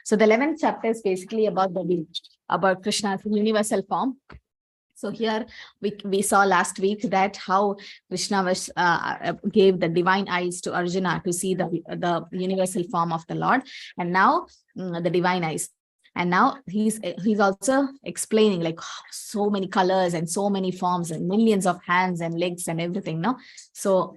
So the 11th chapter is basically about about Krishna's universal form. So here we saw last week that how Krishna was gave the divine eyes to Arjuna to see the universal form of the Lord, and now the divine eyes. And now he's also explaining like so many colors and so many forms and millions of hands and legs and everything. No, so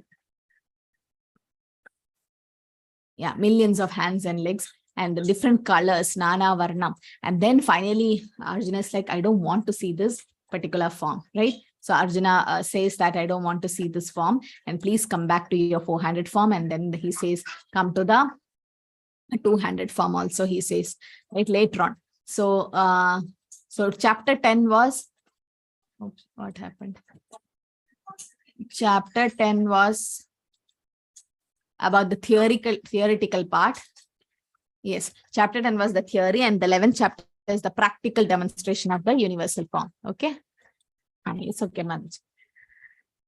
yeah, millions of hands and legs and the different colors, Nana Varnam. And then finally Arjuna is like, I don't want to see this particular form, right? So Arjuna says that I don't want to see this form, and please come back to your 400 form. And then he says, come to the 200 form also, he says, right, later on. So so chapter 10 was, oops, what happened? Chapter 10 was about the theoretical part. Yes, chapter 10 was the theory, and the 11th chapter is the practical demonstration of the universal form. Okay. It's okay, Manoj.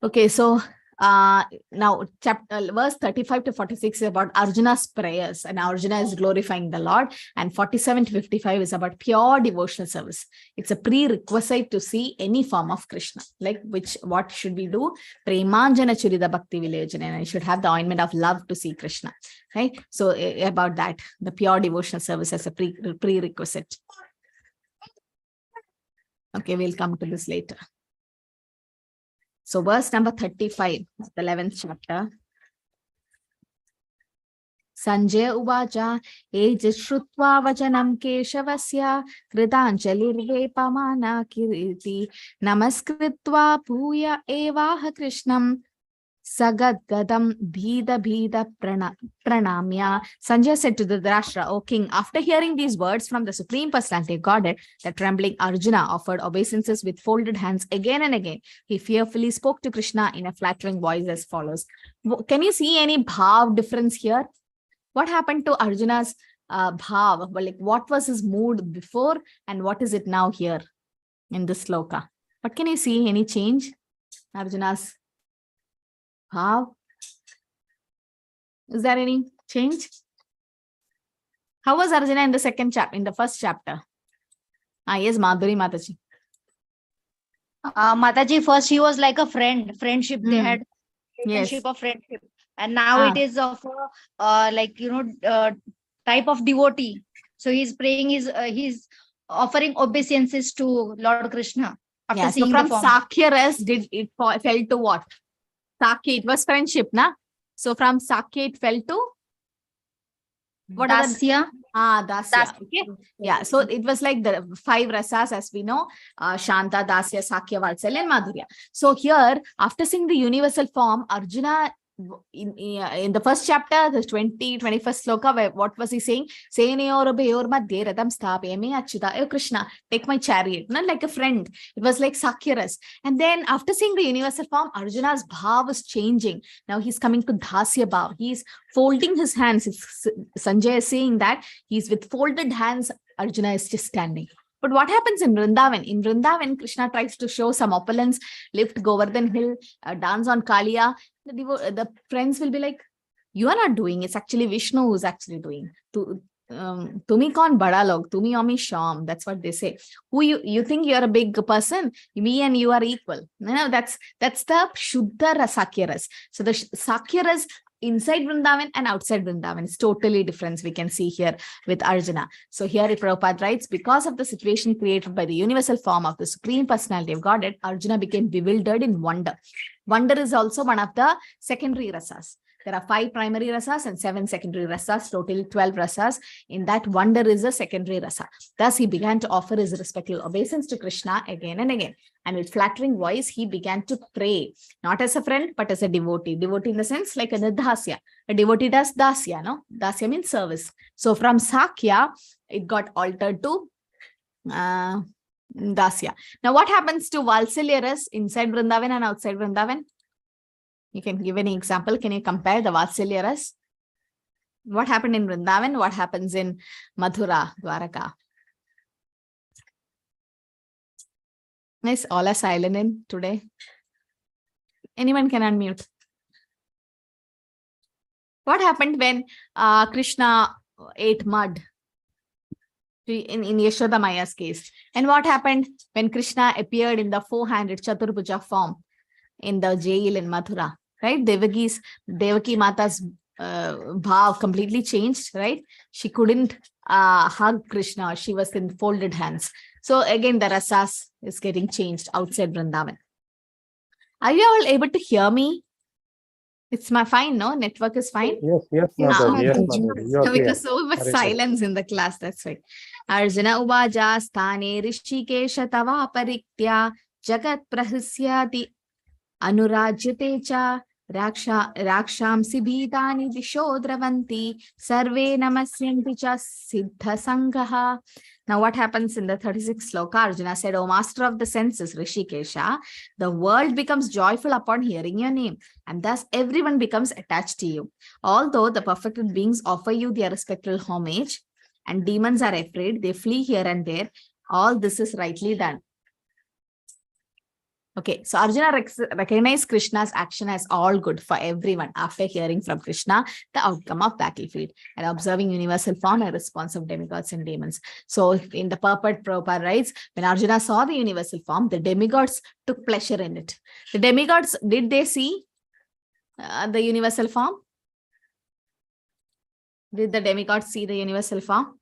Okay, so now chapter verse 35 to 46 is about Arjuna's prayers, and Arjuna is glorifying the Lord, and 47 to 55 is about pure devotional service. It's a prerequisite to see any form of Krishna. Like what should we do? Premanjana churida bhakti vilajana, and I should have the ointment of love to see Krishna. Right? So about that, the pure devotional service as a prerequisite. Okay, we'll come to this later. So verse number 35, the 11th chapter. Sanjay uvacha ejit shrutva vachanam keshavasya kritanjalirvepamana kiriti namaskritva puya evaha krishnam sagadgadam bhida pranamya. Sanjay said to the Dhritarashtra, O king, after hearing these words from the Supreme Personality of Godhead, the trembling Arjuna offered obeisances with folded hands again and again. He fearfully spoke to Krishna in a flattering voice as follows. Can you see any bhav difference here? What happened to Arjuna's bhav? Well, like, what was his mood before and what is it now here in this sloka? But can you see any change? Arjuna's bhav? Is there any change? How was Arjuna in the second chapter, in the first chapter? Yes, Madhuri Mataji. Mataji, first he was like a friendship. They had Yes. of friendship, and now it is of like type of devotee. So he's praying, he's offering obeisances to Lord Krishna after seeing so from the form. Sakya ras, it fell to what? Sakya, it was friendship, na? So from Sakya it fell to what? Dasya. Dasya. Okay. Yeah. So it was like the 5 rasas, as we know, Shanta, Dasya, Sakya, Vatsalya, and Madhurya. So here, after seeing the universal form, Arjuna, in the first chapter, the 21st sloka, what was he saying? Oh Krishna, take my chariot. Not like a friend. It was like Sakyaras. And then after seeing the universal form, Arjuna's bhav was changing. Now he's coming to Dasya bhav. He's folding his hands. Sanjay is saying that he's with folded hands. Arjuna is just standing. But what happens in Vrindavan? In Vrindavan, Krishna tries to show some opulence, lift Govardhan hill, dance on Kaliya. The friends will be like, you are not doing, it's actually Vishnu who's actually doing. Tumi kaun bada log, tumi omi sham. That's what they say. Who you think you're a big person? Me and you are equal. No, that's the Shuddha Sakyaras. So the Sakyaras inside Vrindavan and outside Vrindavan is totally different. We can see here with Arjuna. So here Prabhupada writes, because of the situation created by the universal form of the Supreme Personality of Godhead, Arjuna became bewildered in wonder. Wonder is also one of the secondary rasas. There are 5 primary rasas and 7 secondary rasas, total 12 rasas. In that, wonder is a secondary rasa. Thus, he began to offer his respectful obeisance to Krishna again and again. And with flattering voice, he began to pray, not as a friend, but as a devotee. Devotee in the sense like a dasya. A devotee does dasya, no? Dasya means service. So from Sakya, it got altered to dasya. Now, what happens to Valsalyaras inside Vrindavan and outside Vrindavan? You can give any example. Can you compare the Vatsalyaras? What happened in Vrindavan? What happens in Mathura, Dwaraka? Nice. All are silent in today. Anyone can unmute. What happened when Krishna ate mud? in Yashoda Maya's case. And what happened when Krishna appeared in the four-handed Chaturbhuja form in the jail in Mathura, right? Devaki Mata's bhav completely changed, right? She couldn't hug Krishna. She was in folded hands. So again, the rasas is getting changed outside Vrindavan. Are you all able to hear me? It's fine, no? Network is fine? Yes, Mataji. Yes, Mataji. You are clear. Because so much silence in the class, that's right. Arjuna uvaja sthane rishikesha tava pariktya jagat prahisyati anurajyate cha rakshamsi bhitani disho dravanti sarve namasyanti cha siddha sangaha. Now what happens in the 36th sloka? Arjuna said, O master of the senses, Rishikesha, the world becomes joyful upon hearing your name, and thus everyone becomes attached to you. Although the perfected beings offer you their respectful homage, and demons are afraid, they flee here and there. All this is rightly done. Okay, so Arjuna recognized Krishna's action as all good for everyone after hearing from Krishna the outcome of battlefield and observing universal form and response of demigods and demons. So in the purport, Prabhupada writes, when Arjuna saw the universal form, the demigods took pleasure in it. The demigods, did they see the universal form? Did the demigods see the universal form?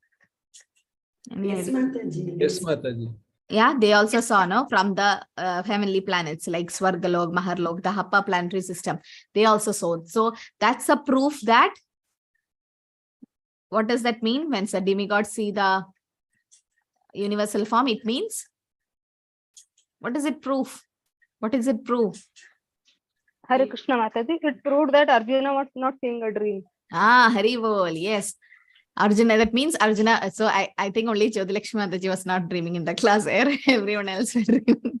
Yes, Mataji. Yes, Mataji. Yeah, they also saw, no, from the heavenly planets like Swargalok, Maharlok, the Happa planetary system. They also saw. So that's a proof that, what does that mean? When the demigods see the universal form, it means, what does it prove? What does it prove? Hare Krishna Mataji, it proved that Arjuna was not seeing a dream. Hari Bol, yes. Arjuna, that means Arjuna, so I think only Jyotilakshmi Mataji was not dreaming in the class where everyone else were dreaming.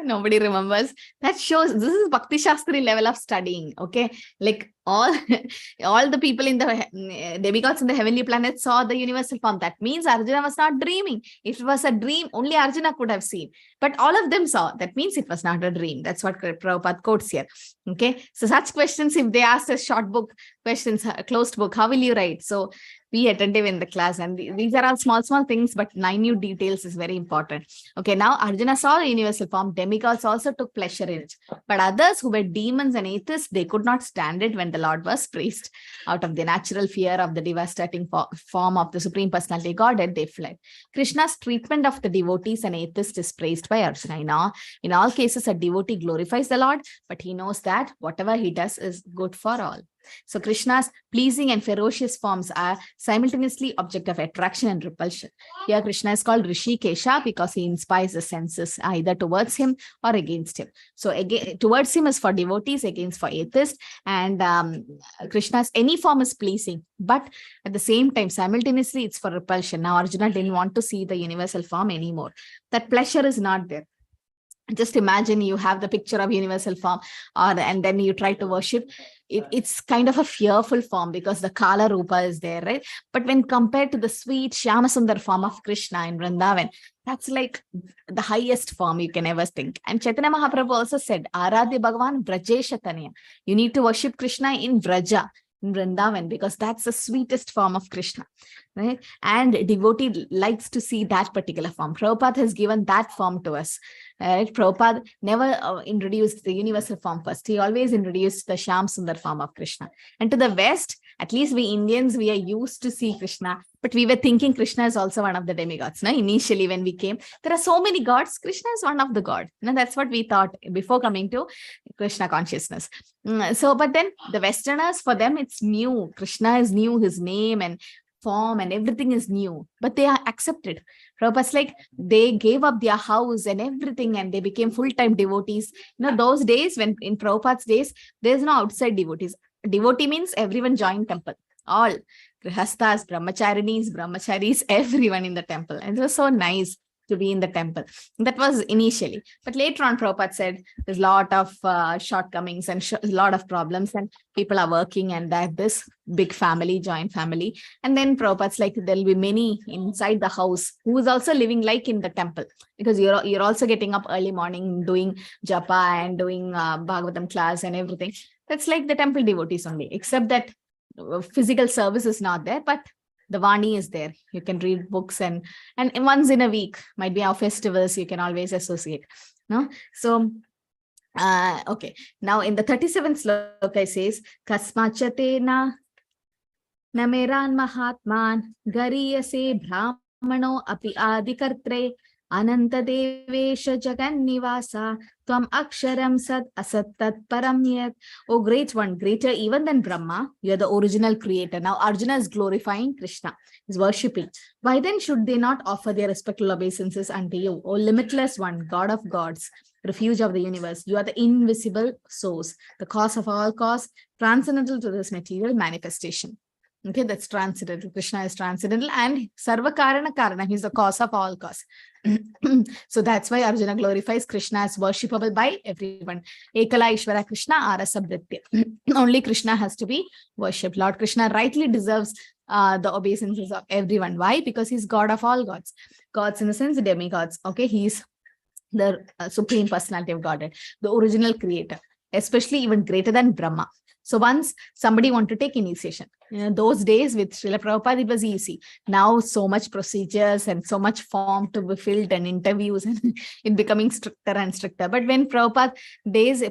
Nobody remembers. That shows this is Bhakti Shastri level of studying, okay? Like all the people in the demigods in the heavenly planet saw the universal form. That means Arjuna was not dreaming. If it was a dream, only Arjuna could have seen. But all of them saw. That means it was not a dream. That's what Prabhupada quotes here. Okay. So such questions, if they ask a short book questions, a closed book, how will you write? So be attentive in the class. And these are all small things, but minute details is very important. Okay. Now Arjuna saw the universal form. Demigods also took pleasure in it. But others who were demons and atheists, they could not stand it when the Lord was praised. Out of the natural fear of the devastating form of the Supreme Personality Godhead, they fled. Krishna's treatment of the devotees and atheists is praised by Arjuna. In all cases, a devotee glorifies the Lord, but he knows that whatever he does is good for all. So Krishna's pleasing and ferocious forms are simultaneously object of attraction and repulsion. Here Krishna is called Rishikesha because he inspires the senses either towards him or against him. So again, towards him is for devotees, against for atheists, and Krishna's any form is pleasing, but at the same time simultaneously it's for repulsion. Now Arjuna didn't want to see the universal form anymore. That pleasure is not there. Just imagine you have the picture of universal form and then you try to worship. It's kind of a fearful form because the Kala Rupa is there, right? But when compared to the sweet Shyamasundar form of Krishna in Vrindavan, that's like the highest form you can ever think. And Chaitanya Mahaprabhu also said, Aradhya Bhagavan Vrajesha Tanya. You need to worship Krishna in Vraja, in Vrindavan, because that's the sweetest form of Krishna, right? And devotee likes to see that particular form. Prabhupada has given that form to us. Prabhupada never introduced the universal form first. He always introduced the Shyam Sundar form of Krishna. And to the West, at least we Indians, we are used to see Krishna, but we were thinking Krishna is also one of the demigods. Initially, when we came, there are so many gods. Krishna is one of the gods. That's what we thought before coming to Krishna consciousness. But then the Westerners, for them, it's new. Krishna is new, his name and form and everything is new, but they are accepted. Prabhupada's like, they gave up their house and everything and they became full-time devotees. Those days, when in Prabhupada's days, there's no outside devotees. Devotee means everyone joined temple. All grihasthas, brahmacharis, everyone in the temple. And it was so nice to be in the temple. That was initially. But later on, Prabhupada said there's a lot of shortcomings and a lot of problems and people are working and that this big family, joint family. And then Prabhupada's like, there'll be many inside the house who is also living like in the temple, because you're also getting up early morning, doing japa and doing Bhagavatam class and everything. That's like the temple devotees only, except that physical service is not there, but The Vani is there. You can read books and once in a week, might be our festivals, you can always associate. No? So, okay. Now in the 37th sloka, it says, Kasmachatena Nameran Mahatman Gariyase Brahmano Api Adikartre Ananta Devesha Jagan Nivasa Tvam Aksharam Sat Asat Tat Paramyat. Oh, great one, greater even than Brahma. You are the original creator. Now Arjuna is glorifying Krishna, is worshipping. Why then should they not offer their respectful obeisances unto you? O limitless one, God of gods, refuge of the universe. You are the invisible source, the cause of all cause, transcendental to this material manifestation. Okay, that's transcendental. Krishna is transcendental and Sarva Karana Karana. He's the cause of all cause. So that's why Arjuna glorifies Krishna as worshipable by everyone. Ekala Ishvara Krishna Arasa Bhritya. Only Krishna has to be worshipped. Lord Krishna rightly deserves the obeisances of everyone. Why? Because he's God of all gods. Gods in the sense demigods. Okay, he's the supreme personality of Godhead, the original creator, especially even greater than Brahma. So once somebody want to take initiation, those days with Srila Prabhupada, it was easy. Now so much procedures and so much form to be filled and interviews and it becoming stricter and stricter. But when Prabhupada days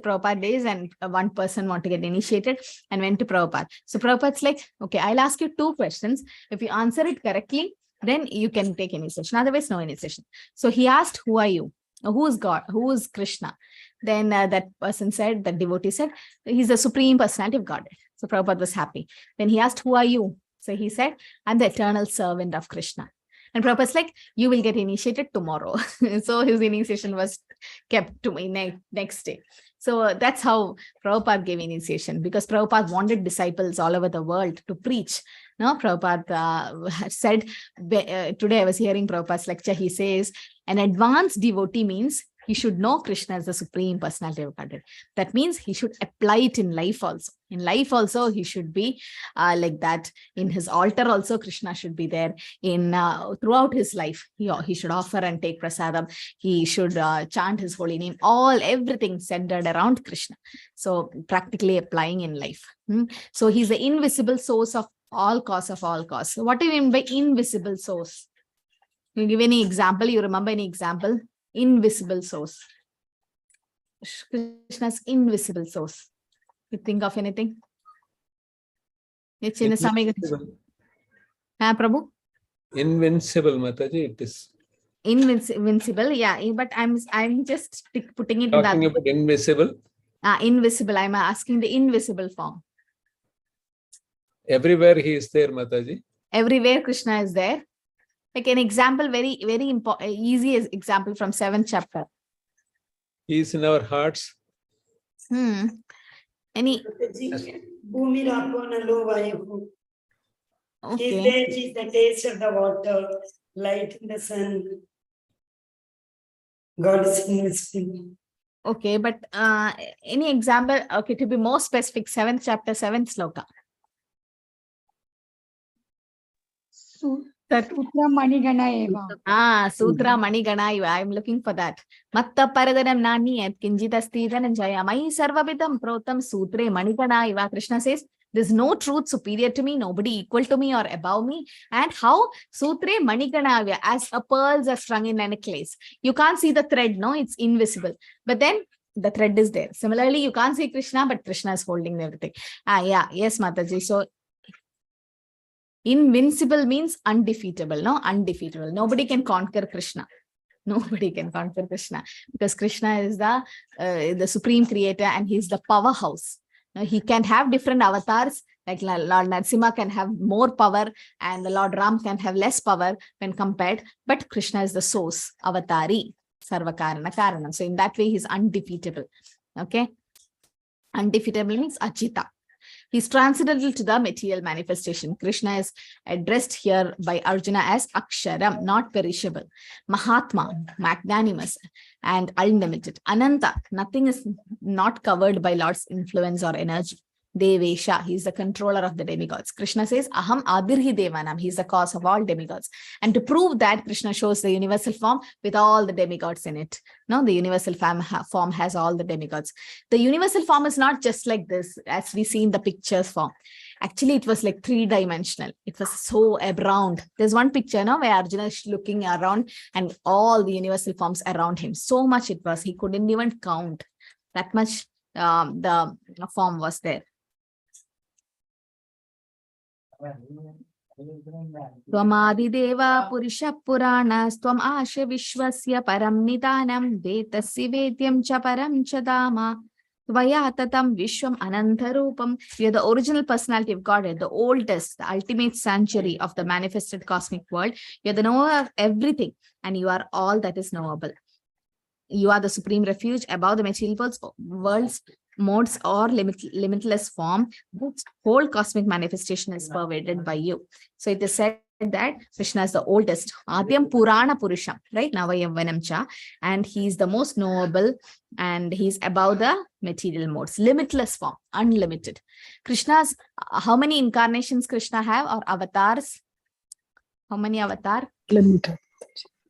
and one person want to get initiated and went to Prabhupada. So Prabhupada's like, okay, I'll ask you 2 questions. If you answer it correctly, then you can take initiation. Otherwise, no initiation. So he asked, who are you? Who is God? Who is Krishna? Then that person said, that devotee said, he's the supreme personality of God. So Prabhupada was happy. Then he asked, who are you? So he said, I'm the eternal servant of Krishna. And Prabhupada's like, you will get initiated tomorrow. So his initiation was kept to me next day. So that's how Prabhupada gave initiation, because Prabhupada wanted disciples all over the world to preach. No, Prabhupada said, today I was hearing Prabhupada's lecture, he says, an advanced devotee means he should know Krishna as the supreme personality of Godhead. That means he should apply it in life also. In life also, he should be like that. In his altar also, Krishna should be there. In throughout his life, he should offer and take prasadam. He should chant his holy name. Everything centered around Krishna. So practically applying in life. So he's the invisible source of all cause of all cause. So what do you mean by invisible source? Can you give any example? You remember any example? Invisible source. Krishna's invisible source. You think of anything? It's in Invincible. Prabhu? Invincible, Mataji, it is. Invincible, yeah. But I'm just putting it in that. Talking about invisible. Invisible. I'm asking the invisible form. Everywhere he is there, Mataji. Everywhere Krishna is there. Like an example, very, very important, easy example from 7th chapter. He is in our hearts. Any? Okay. Okay. He's the taste of the water, light in the sun. God is invisible. Okay, but any example? Okay, to be more specific, 7th chapter, 7th sloka. Sutra Manigana Eva. Sutra Manigana Eva. I'm looking for that. Matta Paradanam Nani at Kinjita Sthidan Jaya Mai Sarvabidam Protam Sutre Manigana Eva. Krishna says, there's no truth superior to me, nobody equal to me or above me. And how? Sutre Manigana Eva, as a pearls are strung in a necklace. You can't see the thread, no, it's invisible. But then the thread is there. Similarly, you can't see Krishna, but Krishna is holding everything. Yes, Mataji. So invincible means undefeatable, no? Undefeatable. Nobody can conquer Krishna. Nobody can conquer Krishna because Krishna is the supreme creator and he's the powerhouse. Now, he can have different avatars, like Lord Narasimha can have more power and the Lord Ram can have less power when compared, but Krishna is the source, avatari, sarvakarana karana. So in that way, he's undefeatable. Okay. Undefeatable means Ajita. He's transcendental to the material manifestation. Krishna is addressed here by Arjuna as Aksharam, not perishable. Mahatma, magnanimous and unlimited. Ananta, nothing is not covered by Lord's influence or energy. Devesha, he's the controller of the demigods. Krishna says, Aham Adirhi Devanam, he's the cause of all demigods. And to prove that, Krishna shows the universal form with all the demigods in it. No, the universal form has all the demigods. The universal form is not just like this, as we see in the pictures form. Actually, it was like three-dimensional. It was so around. There's one picture, no, where Arjuna is looking around and all the universal forms around him. So much it was. He couldn't even count. That much the form was there. Tvamadideva Purusha Purana Tvam Asha Vishwasya Param Nidanam Vetasya Vedyam Cha Param Chadama Tvaya Tatam Vishwam Anantarupam. You are the original personality of God, the oldest, the ultimate sanctuary of the manifested cosmic world. You are the knower of everything, and you are all that is knowable. You are the supreme refuge above the material worlds, modes, or limitless form. This whole cosmic manifestation is pervaded by you. So it is said that Krishna is the oldest, Adyam Purana Purusham, right? Navayam Vanamcha, and he is the most knowable, and he's above the material modes, limitless form, unlimited. Krishna's, how many incarnations Krishna have, or avatars? How many avatar? Limited.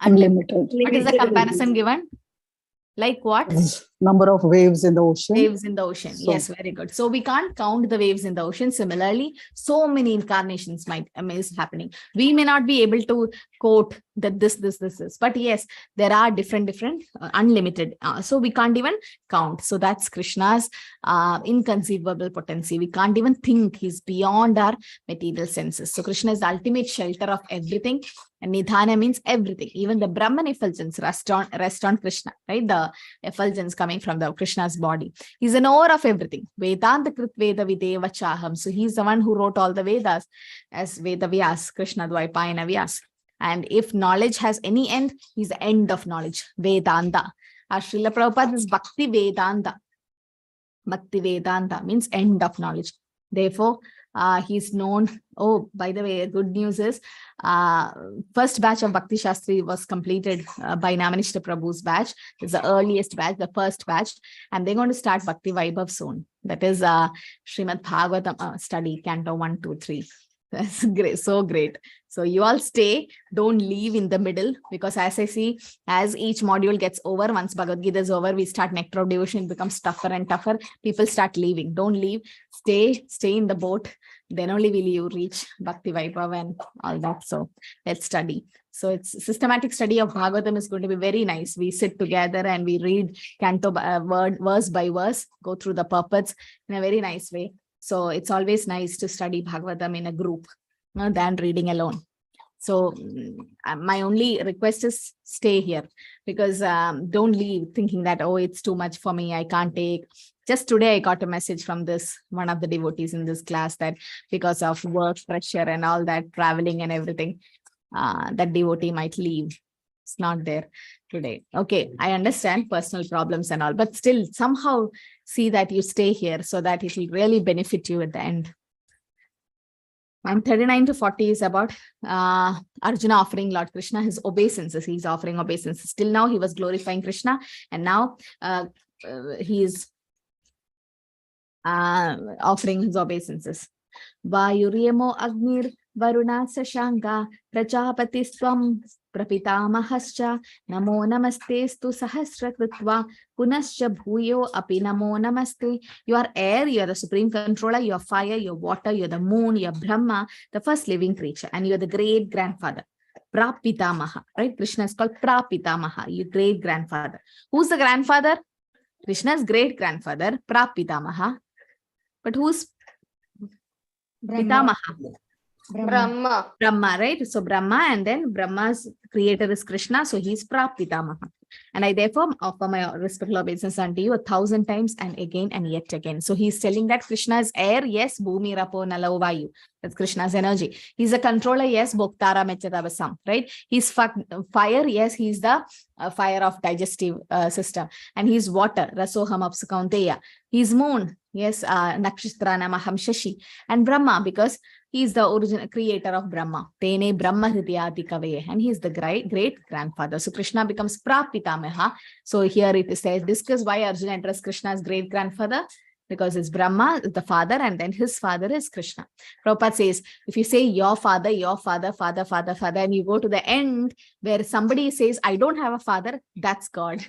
Unlimited. What is the comparison given? Like what? Number of waves in the ocean. Waves in the ocean. So, yes, very good. So we can't count the waves in the ocean. Similarly, so many incarnations is happening. We may not be able to quote that this is, but yes, there are different, unlimited. So we can't even count. So that's Krishna's inconceivable potency. We can't even think. He's beyond our material senses. So Krishna is the ultimate shelter of everything. And Nidhana means everything. Even the Brahman effulgence rest on Krishna, right? The effulgence coming from the Krishna's body. He's an knower of everything. Vedanta Krit Veda Videva Chaham. So he's the one who wrote all the Vedas as Veda Vyas, Krishna Dvaipayana Vyas. And if knowledge has any end, he's the end of knowledge. Vedanta. Our Srila Prabhupada is Bhakti Vedanta. Bhakti Vedanta means end of knowledge. Therefore, he's known. Oh, by the way, good news is first batch of Bhakti Shastri was completed by Namanishta Prabhu's batch. It's the earliest batch, the first batch, and they're going to start Bhakti Vaibhav soon. That is Srimad Bhagavatam study, Canto 1, 2, 3. That's great, so great. So you all stay, don't leave in the middle, because as I see, as each module gets over, once Bhagavad Gita is over, we start nectar of devotion, it becomes tougher and tougher. People start leaving. Don't leave, stay in the boat. Then only will you reach Bhakti Vaibhav and all that. So let's study. So it's systematic study of Bhagavatam is going to be very nice. We sit together and we read canto word, verse by verse, go through the purports in a very nice way. So it's always nice to study Bhagavatam in a group than reading alone. So my only request is stay here, because don't leave thinking that, oh, it's too much for me, I can't take. Just today I got a message from one of the devotees in this class that because of work pressure and all that, traveling and everything, that devotee might leave. It's not there today. Okay, I understand personal problems and all, but still somehow see that you stay here so that it will really benefit you at the end. And 39 to 40 is about Arjuna offering Lord Krishna his obeisances. He's offering obeisances. Till now he was glorifying Krishna, and now he is offering his obeisances. Vayuryamo Agnir Varuna Sashanga Prajapati Swam Prapitamahascha Namo Namastestu Sahasrakritva Punascha Bhuyo Api Namo Namaste. You are air, you are the supreme controller, you are fire, you are water, you are the moon, you are Brahma, the first living creature, and you are the great grandfather. Prapitamaha, right? Krishna is called Prapitamaha, your great grandfather. Who's the grandfather? Krishna's great grandfather, Prapitamaha. But who's Pitamaha? Brahma. Brahma, right? So Brahma, and then Brahma's creator is Krishna, so he's Prapitamaha. And I therefore offer my respectful obeisance unto you 1,000 times and again and yet again. So he's telling that Krishna is air, yes, Bhumi Rapo Nalo Vayu. That's Krishna's energy. He's a controller, yes, Bhoktara Mechadavasam, right? He's fire, yes, he's the fire of digestive system. And he's water, Rasoham Apsukaunteya. He's moon, yes, Nakshatra Namaham Shashi. And Brahma, because he's the original creator of Brahma. Tene Brahma Hridayati Kaveye. And he's the great grandfather. So Krishna becomes Prapitamaha. So here it says, discuss why Arjuna addressed Krishna as great grandfather. Because it's Brahma, the father, and then his father is Krishna. Prabhupada says, if you say your father, father, and you go to the end where somebody says, I don't have a father, that's God.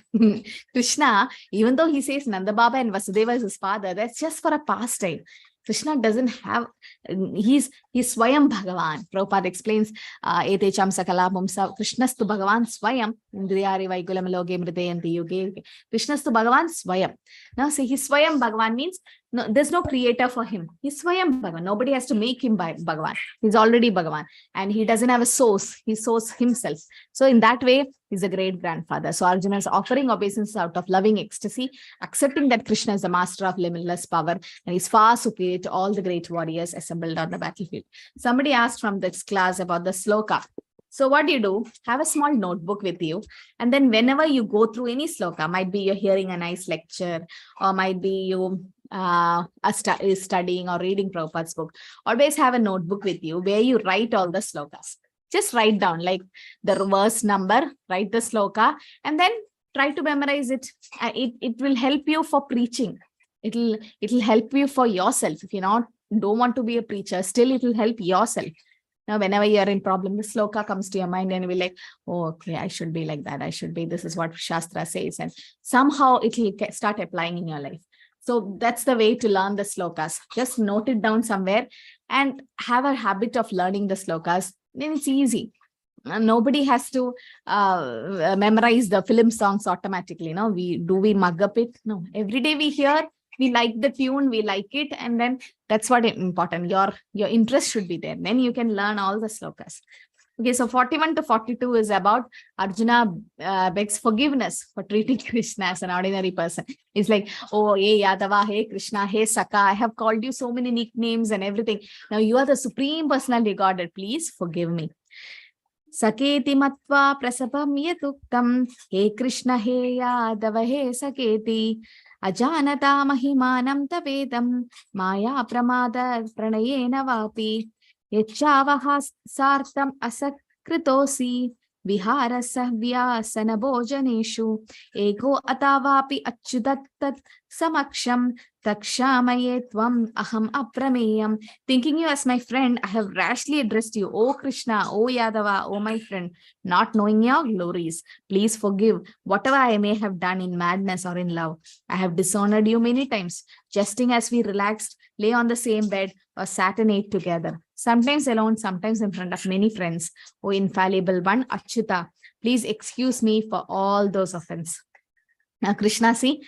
Krishna, even though he says Nanda Baba and Vasudeva is his father, that's just for a pastime. Krishna doesn't have, he's Swayam Bhagavan. Prabhupada explains, Etecham Sakala Mumsa, Krishnastu Bhagavan Swayam, Indriyari Vaikulam Loge Mridayanti Yuge, Krishnastu Bhagavan Swayam. Now, see, he's Swayam Bhagavan means no, there's no creator for him. He's Swayam Bhagavan. Nobody has to make him by Bhagavan. He's already Bhagavan. And he doesn't have a source. He sources himself. So in that way, he's a great grandfather. So Arjuna is offering obeisance out of loving ecstasy, accepting that Krishna is the master of limitless power and he's far superior to all the great warriors assembled on the battlefield. Somebody asked from this class about the sloka. So what do? Have a small notebook with you. And then whenever you go through any sloka, might be you're hearing a nice lecture, or might be you studying or reading Prabhupada's book, always have a notebook with you where you write all the slokas. Just write down like the verse number, write the sloka, and then try to memorize it. It will help you for preaching. It'll help you for yourself. If you don't want to be a preacher, still it will help yourself. Now, whenever you're in problem, the sloka comes to your mind and you'll be like, oh, okay, I should be like that. I should be, this is what Shastra says. And somehow it will start applying in your life. So that's the way to learn the slokas. Just note it down somewhere and have a habit of learning the slokas. Then it's easy. Nobody has to memorize the film songs automatically. No, we mug up it? No, every day we hear, we like the tune, we like it, and then that's what is important. Your interest should be there. Then you can learn all the slokas. Okay, so 41 to 42 is about Arjuna begs forgiveness for treating Krishna as an ordinary person. It's like, oh, hey Yadava, hey Krishna, hey Saka, I have called you so many nicknames and everything. Now you are the supreme personality Godhead. Please forgive me. Saketi matva prasapam yatuktam, he Krishna, he Yadava, he Saketi. Ajanata mahimanam tavedam maya pramada pranayena vapi yachavaha sartam asakritosi viharasa vyasana bhojaneshu ego atavapi achyudattat samaksham takshamaye tvam aham aprameyam. Thinking you as my friend, I have rashly addressed you, O Krishna, O Yadava, O my friend, not knowing your glories. Please forgive whatever I may have done in madness or in love. I have dishonored you many times, jesting as we relaxed, lay on the same bed, or sat and ate together, sometimes alone, sometimes in front of many friends. O infallible one, Achyuta, please excuse me for all those offenses. Now, Krishna, see,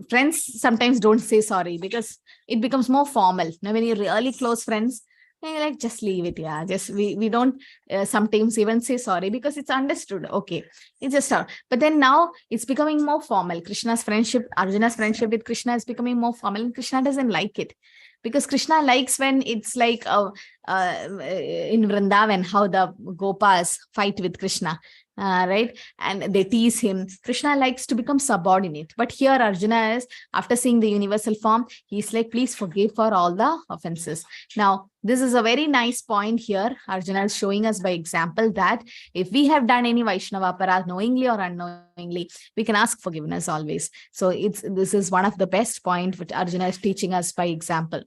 friends sometimes don't say sorry because it becomes more formal. Now, when you're really close friends, you're like, just leave it. Yeah, just we don't sometimes even say sorry because it's understood. Okay, it's just out. But then now it's becoming more formal. Krishna's friendship, Arjuna's friendship with Krishna is becoming more formal, and Krishna doesn't like it. Because Krishna likes when it's like in Vrindavan, how the Gopas fight with Krishna, right? And they tease him. Krishna likes to become subordinate. But here Arjuna is, after seeing the universal form, he's like, please forgive for all the offenses. Now, this is a very nice point here. Arjuna is showing us by example that if we have done any Vaishnava aparadh knowingly or unknowingly, we can ask forgiveness always. So this is one of the best points which Arjuna is teaching us by example.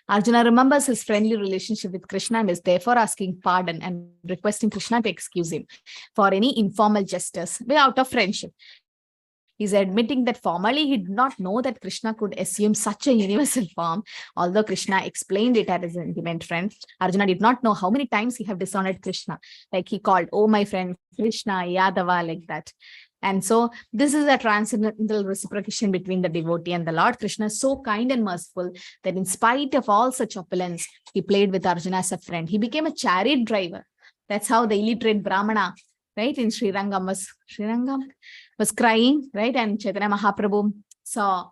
Arjuna remembers his friendly relationship with Krishna and is therefore asking pardon and requesting Krishna to excuse him for any informal gestures out of friendship. He's admitting that formerly he did not know that Krishna could assume such a universal form. Although Krishna explained it as his intimate friend, Arjuna did not know how many times he had dishonored Krishna. Like he called, oh, my friend Krishna, Yadava, like that. And so this is a transcendental reciprocation between the devotee and the Lord. Krishna is so kind and merciful that in spite of all such opulence, he played with Arjuna as a friend. He became a chariot driver. That's how the illiterate Brahmana, right, in Srirangam was crying, right? And Chaitanya Mahaprabhu saw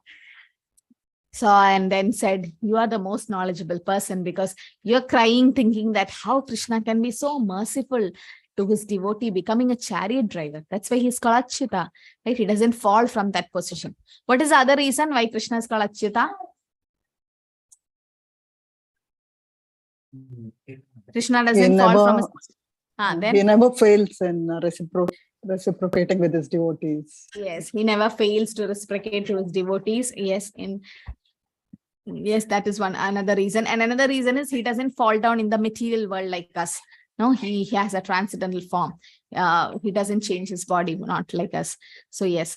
and then said, you are the most knowledgeable person because you're crying thinking that how Krishna can be so merciful to his devotee, becoming a chariot driver. That's why he's called Achyuta, right? He doesn't fall from that position. What is the other reason why Krishna is called Achyuta? Krishna doesn't fall from his position. He never fails in reciprocating with his devotees. Yes, he never fails to reciprocate to his devotees. Yes, that is another reason. And another reason is he doesn't fall down in the material world like us. No, he has a transcendental form. He doesn't change his body, not like us. So yes.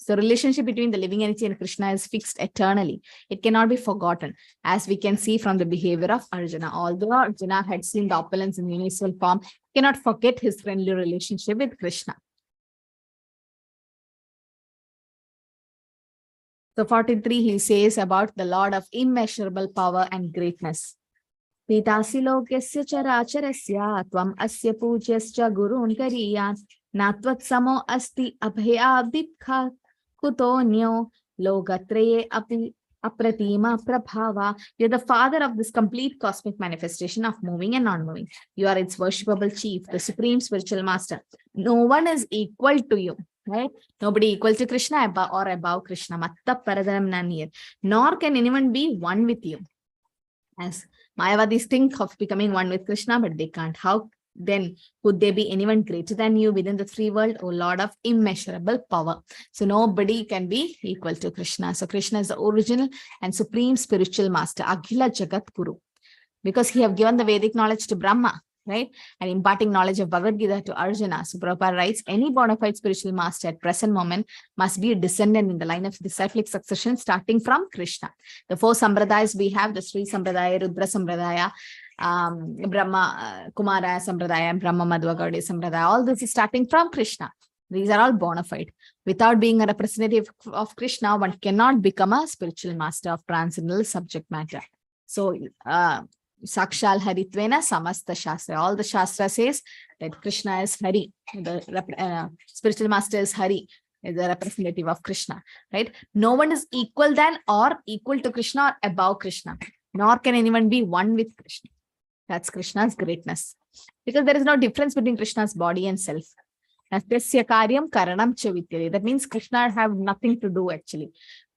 So relationship between the living entity and Krishna is fixed eternally. It cannot be forgotten, as we can see from the behavior of Arjuna. Although Arjuna had seen the opulence in universal form, he cannot forget his friendly relationship with Krishna. So 43, he says about the Lord of immeasurable power and greatness. Pitasi lokasya characharasya tvam asya pujyascha gurun kariyan natvat samo asti abhayabdipkha kutonyo logatreye api apratima prabhava. You're the father of this complete cosmic manifestation of moving and non-moving. You are its worshipable chief, the supreme spiritual master. No one is equal to you. Right? Nobody equal to Krishna or above Krishna. Matta paradhanam naniyat. Nor can anyone be one with you. As Mayavadis think of becoming one with Krishna, but they can't. How then could there be anyone greater than you within the three world, O Lord of immeasurable power? So nobody can be equal to Krishna. So Krishna is the original and supreme spiritual master, Akhila Jagat Guru, because he have given the Vedic knowledge to Brahma, right? And imparting knowledge of Bhagavad Gita to Arjuna. So Prabhupada writes, any bona fide spiritual master at present moment must be a descendant in the line of disciplic succession starting from Krishna. The four Sampradayas we have, the Sri Sampradaya, Rudra Sampradaya, Brahma Kumara Sampradaya, and Brahma Madhva Gaudiya Sampradaya. All this is starting from Krishna. These are all bona fide. Without being a representative of Krishna, one cannot become a spiritual master of transcendental subject matter. So, Sakshal Haritvena Samasta Shastra. All the Shastra says that Krishna is Hari. The spiritual master is Hari, is the representative of Krishna, right? No one is equal than or equal to Krishna or above Krishna. Nor can anyone be one with Krishna. That's Krishna's greatness. Because there is no difference between Krishna's body and self. Natyasya karyam karanam cha vidyate. That means Krishna have nothing to do actually.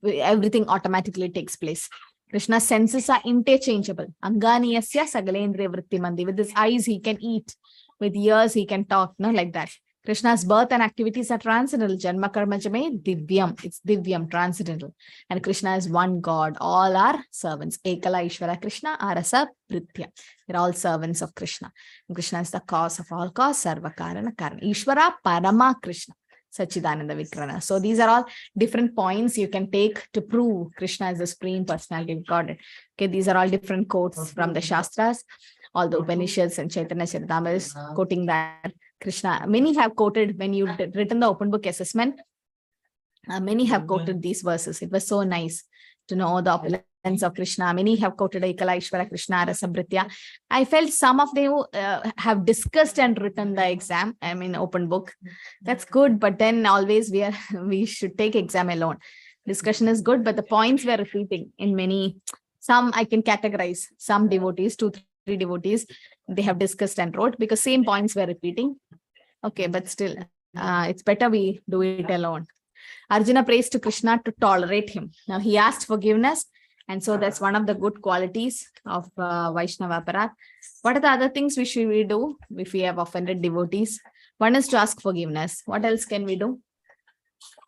Everything automatically takes place. Krishna's senses are interchangeable. Angani yasya sagalendriya vritti mandi. With his eyes he can eat. With ears he can talk. No, like that. Krishna's birth and activities are transcendental. Janma karma jame divyam. It's divyam, transcendental. And Krishna is one God. All are servants. Ekala Ishvara Krishna Arasa Pritya. They're all servants of Krishna. And Krishna is the cause of all cause. Sarva Karana Karana. Ishvara Parama Krishna. Sachidananda Vikrana. So these are all different points you can take to prove Krishna is the supreme personality of God. Okay, these are all different quotes from the Shastras. All the Upanishads and Chaitanya Charitamrita is quoting that Krishna. Many have quoted, when you written the open book assessment, many have quoted these verses. It was so nice to know the opulence of Krishna. Many have quoted Ekala Ishvara Krishna Rasabhritya. I felt some of them have discussed and written the exam, open book. That's good, but then always we should take exam alone. Discussion is good, but the points we are repeating in many, some I can categorize, some devotees, 2-3 devotees, they have discussed and wrote because same points we're repeating. Okay, but still, it's better we do it alone. Arjuna prays to Krishna to tolerate him. Now he asked forgiveness, and so that's one of the good qualities of Vaishnava Aparat. What are the other things we should do if we have offended devotees? One is to ask forgiveness. What else can we do?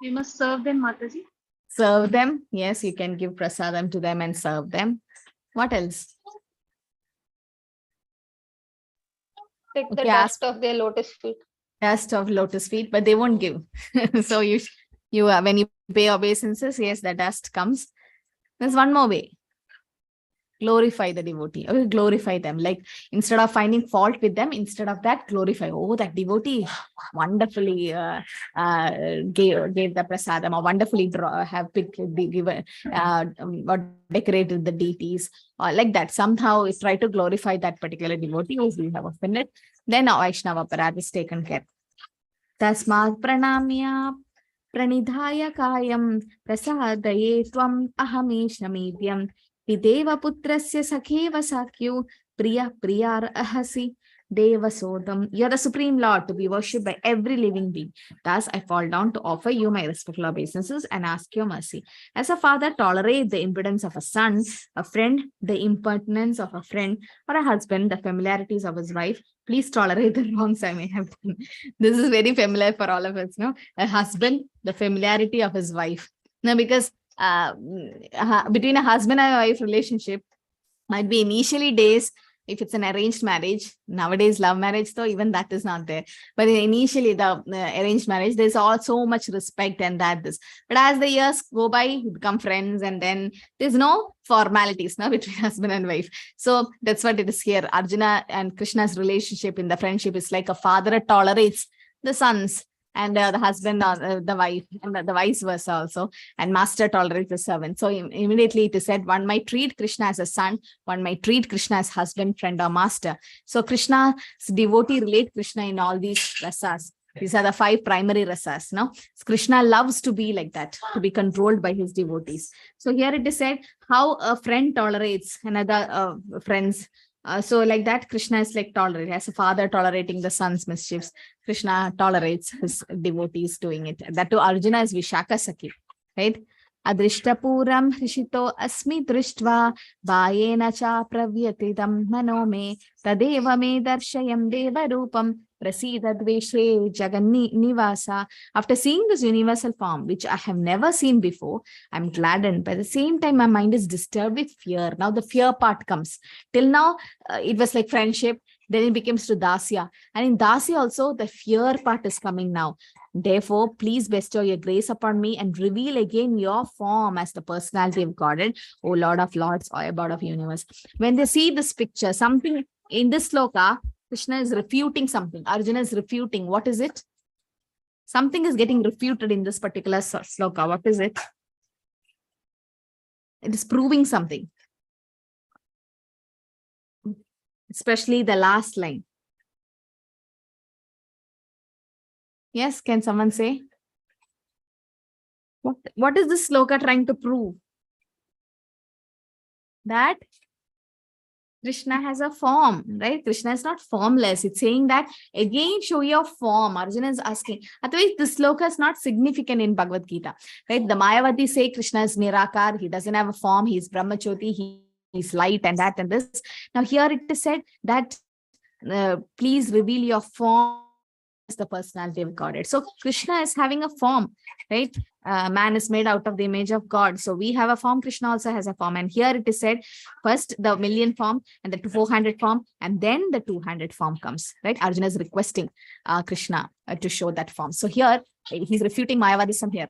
We must serve them, Mataji. Serve them. Yes, you can give prasadam to them and serve them. What else? Take the Okay, dust of their lotus feet. Dust of lotus feet, but they won't give. So you when you pay obeisances, yes, the dust comes. There's one more way. Glorify the devotee, or glorify them. Like instead of finding fault with them, instead of that, glorify. Oh, that devotee wonderfully gave the prasadam, or wonderfully given or decorated the deities, or like that. Somehow try to glorify that particular devotee who we have offended. Then Vaishnava Aparat is taken care. Tasmat pranamya pranidhaya kayam prasadaye tvam ahameshnamidyam Videva putrasya sakheva sakyu priya priyar ahasi deva sodam. You are the supreme Lord to be worshipped by every living being. Thus I fall down to offer you my respectful obeisances and ask your mercy. As a father tolerates the impudence of a son, a friend the impertinence of a friend, or a husband the familiarities of his wife, please tolerate the wrongs I may have done. This is very familiar for all of us, no? A husband, the familiarity of his wife. Now, because between a husband and a wife relationship might be initially days if it's an arranged marriage, nowadays love marriage, though even that is not there. But initially the arranged marriage, there's all so much respect and that this. But as the years go by, you become friends, and then there's no formalities now between husband and wife. So that's what it is here. Arjuna and Krishna's relationship in the friendship is like a father tolerates the sons, and the husband or the wife, and the vice versa also, and master tolerates the servant. So immediately it is said, one might treat Krishna as a son, one might treat Krishna as husband, friend, or master. So Krishna's devotee relate Krishna in all these rasas. These are the 5 primary rasas. No, Krishna loves to be like that, to be controlled by his devotees. So here it is said how a friend tolerates another friend's. So like that, Krishna is like tolerate, as a father tolerating the son's mischiefs. Krishna tolerates his devotees doing it. That to Arjuna is Vishaka Sakhi, right? Adrishtapuram Hrishito Asmi Drishtva Bhayena cha Pravyatidam Manome Tadeva me Darshayam Deva Rupam Prasida Dveshe Jagani Nivasa. After seeing this universal form, which I have never seen before, I'm gladdened. But at the same time, my mind is disturbed with fear. Now the fear part comes. Till now, it was like friendship. Then it becomes to Dasya. And in Dasya also, the fear part is coming now. Therefore, please bestow your grace upon me and reveal again your form as the personality of Godhead, O Lord of Lords, or Abode of Universe. When they see this picture, something in this sloka, Krishna is refuting something. Arjuna is refuting. What is it? Something is getting refuted in this particular sloka. What is it? It is proving something. Especially the last line. Yes, can someone say? What is this sloka trying to prove? That Krishna has a form, right? Krishna is not formless. It's saying that again, show your form. Arjuna is asking. Otherwise, this sloka is not significant in Bhagavad Gita, right? The Mayavadis say Krishna is Nirakar. He doesn't have a form. He's Brahmachoti. He's light and that and this. Now here it is said that please reveal your form as the personality of Godhead. So Krishna is having a form, right? Man is made out of the image of God. So we have a form. Krishna also has a form. And here it is said, first the million form and the 400 form, and then the 200 form comes, right? Arjuna is requesting Krishna to show that form. So here he's refuting Mayavadism here.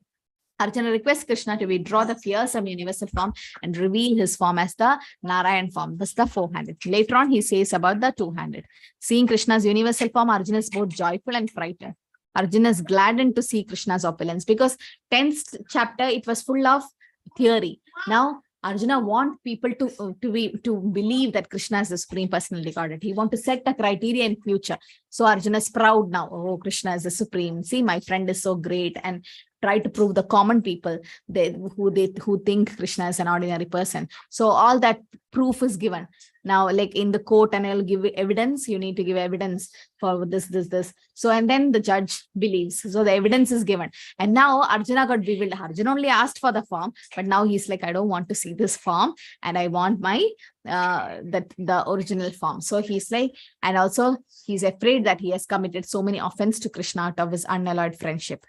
Arjuna requests Krishna to withdraw the fearsome universal form and reveal his form as the Narayan form. That's the 400. Later on, he says about the 200. Seeing Krishna's universal form, Arjuna is both joyful and frightened. Arjuna is gladdened to see Krishna's opulence because 10th chapter, it was full of theory. Now, Arjuna wants people to believe that Krishna is the Supreme Personality Godhead. He wants to set a criteria in future. So Arjuna is proud now. Oh, Krishna is the Supreme. See, my friend is so great. And try to prove the common people who think Krishna is an ordinary person. So all that proof is given. Now, like in the court, and I'll give evidence, you need to give evidence for this. So, and then the judge believes. So the evidence is given. And now Arjuna got bewildered. Arjuna only asked for the form, but now he's like, I don't want to see this form, and I want my the original form. So he's like, and also he's afraid that he has committed so many offenses to Krishna out of his unalloyed friendship.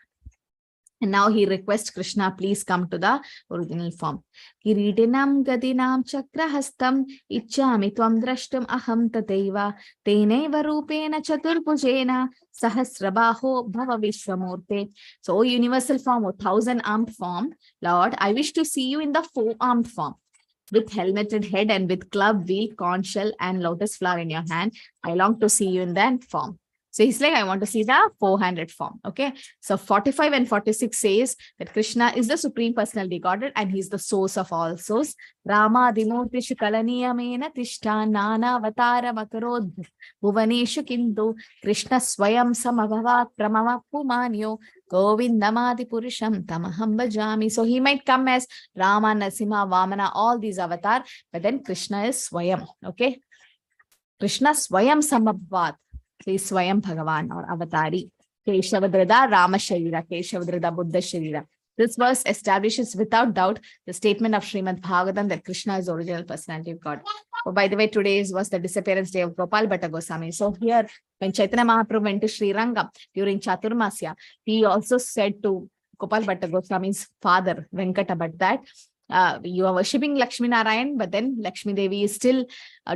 And now he requests Krishna, please come to the original form. Kiridinam gadinam chakrahastam ichchami tvam drashtum aham tateva teneva rupena chaturbhujena sahasrabaho bhava vishwamurte. So, O universal form, O 1,000-armed form, Lord, I wish to see you in the 4-armed form. With helmeted head and with club, wheel, conch shell and lotus flower in your hand. I long to see you in that form. So he's like, I want to see the 400 form. Okay. So 45 and 46 says that Krishna is the Supreme Personality Godhead and he's the source of all source. Rama Dimurtishu Kalaniyamena Tishta Nana Vatara Makarod Bhuvaneshu Kindu Krishna Swayam Samabhavat Pramama Pumanyo Govindamadi Purusham Tamaham Bhajami. So he might come as Rama, Nasimha, Vamana, all these avatar, but then Krishna is Swayam. Okay. Krishna Swayam Samabhavat. Is Swayam Bhagavan or Avatari. Keshavadrida Rama Sharira, Keshavadrida Buddha Sharira. This verse establishes without doubt the statement of Srimad Bhagavatam that Krishna is the original personality of God. Oh, by the way, today was the disappearance day of Gopal Bhatta Goswami. So here, when Chaitanya Mahaprabhu went to Sri Rangam during Chaturmasya, he also said to Gopal Bhatta Goswami's father, Venkata Bhatt, that You are worshipping Lakshmi Narayan, but then Lakshmi Devi is still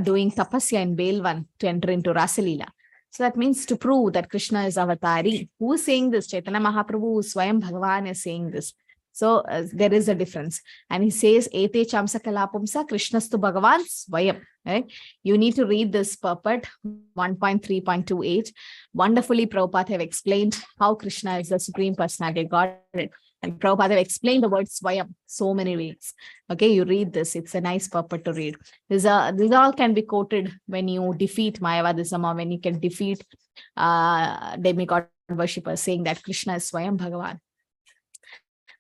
doing tapasya in Belvan to enter into Rasalila. So that means to prove that Krishna is avatari. Who is saying this? Chaitanya Mahaprabhu, Swayam Bhagavan is saying this. So there is a difference. And he says, Ete Chamsa Kalapumsa Krishnastu Bhagavan Swayam. Right? You need to read this purport 1.3.28. Wonderfully, Prabhupada have explained how Krishna is the Supreme Personality of Godhead. And Prabhupada have explained the word Swayam so many ways. Okay, you read this. It's a nice purport to read. These all can be quoted when you defeat Mayavadism or when you can defeat demigod worshippers, saying that Krishna is Swayam Bhagavan.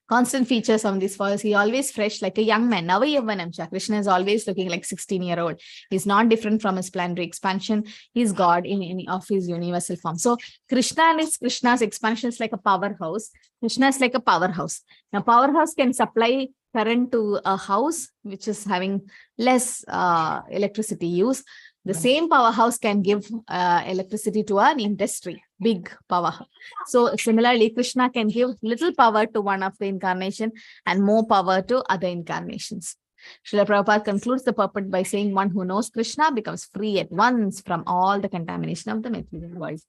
Constant features on this verse. He always fresh like a young man. Navayavanamcha. Krishna is always looking like 16-year-old. He's not different from his planetary expansion. He's God in any of his universal form. So Krishna's expansion is like a powerhouse. Krishna is like a powerhouse. Now, powerhouse can supply current to a house which is having less electricity use. The same powerhouse can give electricity to an industry, big power. So similarly, Krishna can give little power to one of the incarnation and more power to other incarnations. Srila Prabhupada concludes the purport by saying, one who knows Krishna becomes free at once from all the contamination of the material world.